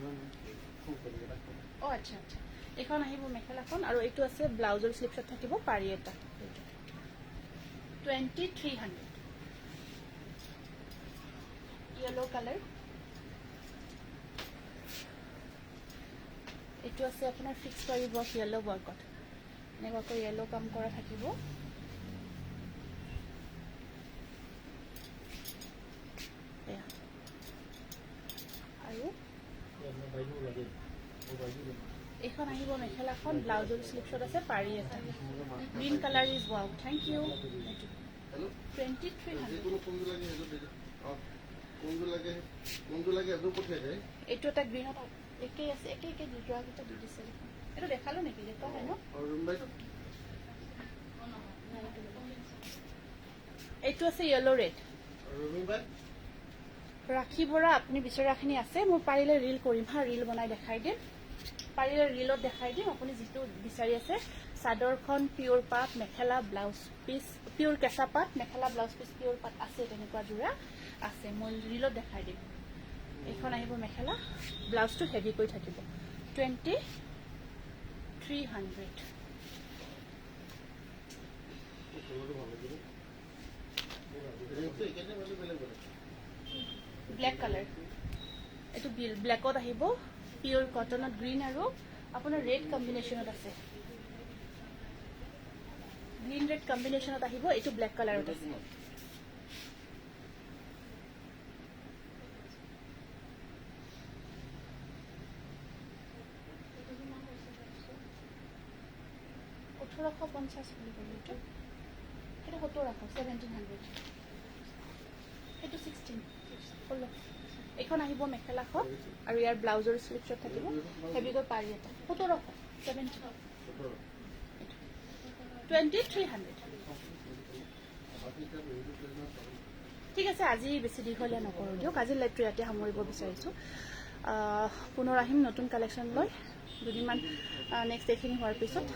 আচ্ছা আচ্ছা এইখন আহিব মেখেলাখন আৰু এইটো আছে ব্লাউজৰ স্লিপছত থাকিব পাৰি এটা 2300 yellow color এইটো আছে আপোনাৰ ফিক্স কৰি ওয়াৰ্ক yellow ওয়াৰ্কত নেবাকৈ yellow কাম কৰা থাকিব এয়া আৰু এইখন আহিব মেখেলাখন ব্লাউজৰ স্লিপছত আছে পাৰি এটা green colour is wow thank you 2300 এইটো এটা গ্ৰীনত একে আছে একে দুটা কিটা দি দিছে এটো দেখালো নেকি দেখো হয় ন এইটো আছে ইয়েলো ৰেড ৰাখি বৰা আপুনি বিচৰাখিনি আছে মোৰ পাৰিলে ৰীল কৰিম হা ৰীল বনাই দেখাই দিম পাৰিলে ৰীলত দেখাই দিম আপুনি যেটো বিচাৰি আছে চাদৰখন পিওৰ পাট মেখেলা ব্লাউজ পিস পিওৰ কেঁচা পাট মেখেলা ব্লাউজ পিস পিওৰ পাট আছে তেনেকুৱা জোৰা আছে মই ৰীলত দেখাই দিম এইখন আহিব মেখেলা ব্লাউজটো হেভি কৈ থাকিব 2300 ব্ল্যাক কালাৰ এটো ব্ল্যাকত আহিব পিওৰ কটনত গ্ৰীন আৰু আপোনাৰ ৰেড কম্বিনেশনত আছে গ্ৰীন ৰেড কম্বিনেশনত আহিব এটো ব্ল্যাক কালাৰত আছে $1850 বুলি ক'লো এইটো এটা 1700 এইটো 16 এখন আহিব মেখেলাখন আৰু ইয়াৰ ব্লাউজৰ স্লিপছত থাকিব হেভিকৈ পাৰি এটা 2300 ঠিক আছে আজি বেছি দীঘলীয়া নকৰো দিয়ক আজি লাইভটো ইয়াতে সামৰিব বিচাৰিছো পুনৰ আহিম নতুন কালেকশ্যন লৈ দুদিনমান নেক্সট এইখিনি হোৱাৰ পিছত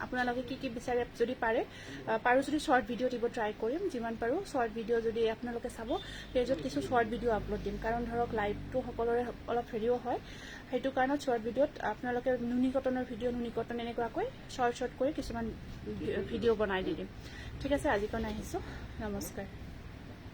আপোনালোকে কি বিচাৰে যদি পাৰো যদি শৰ্ট ভিডিও দিব ট্ৰাই কৰিম যিমান পাৰো শৰ্ট ভিডিও যদি আপোনালোকে চাব পেজত কিছু শৰ্ট ভিডিও আপলোড দিম কাৰণ ধৰক লাইভটো সকলোৰে অলপ হেৰিও হয় হেতু কাৰণত শৰ্ট ভিডিওত আপোনালোকে নুনি কটনৰ ভিডিও নুনি কটন এনেকুৱাকৈ শৰ্ট কৰি কিছুমান ভিডিও বনাই দিম ঠিক আছে আজি কাৰণে আহিছো নমস্কাৰ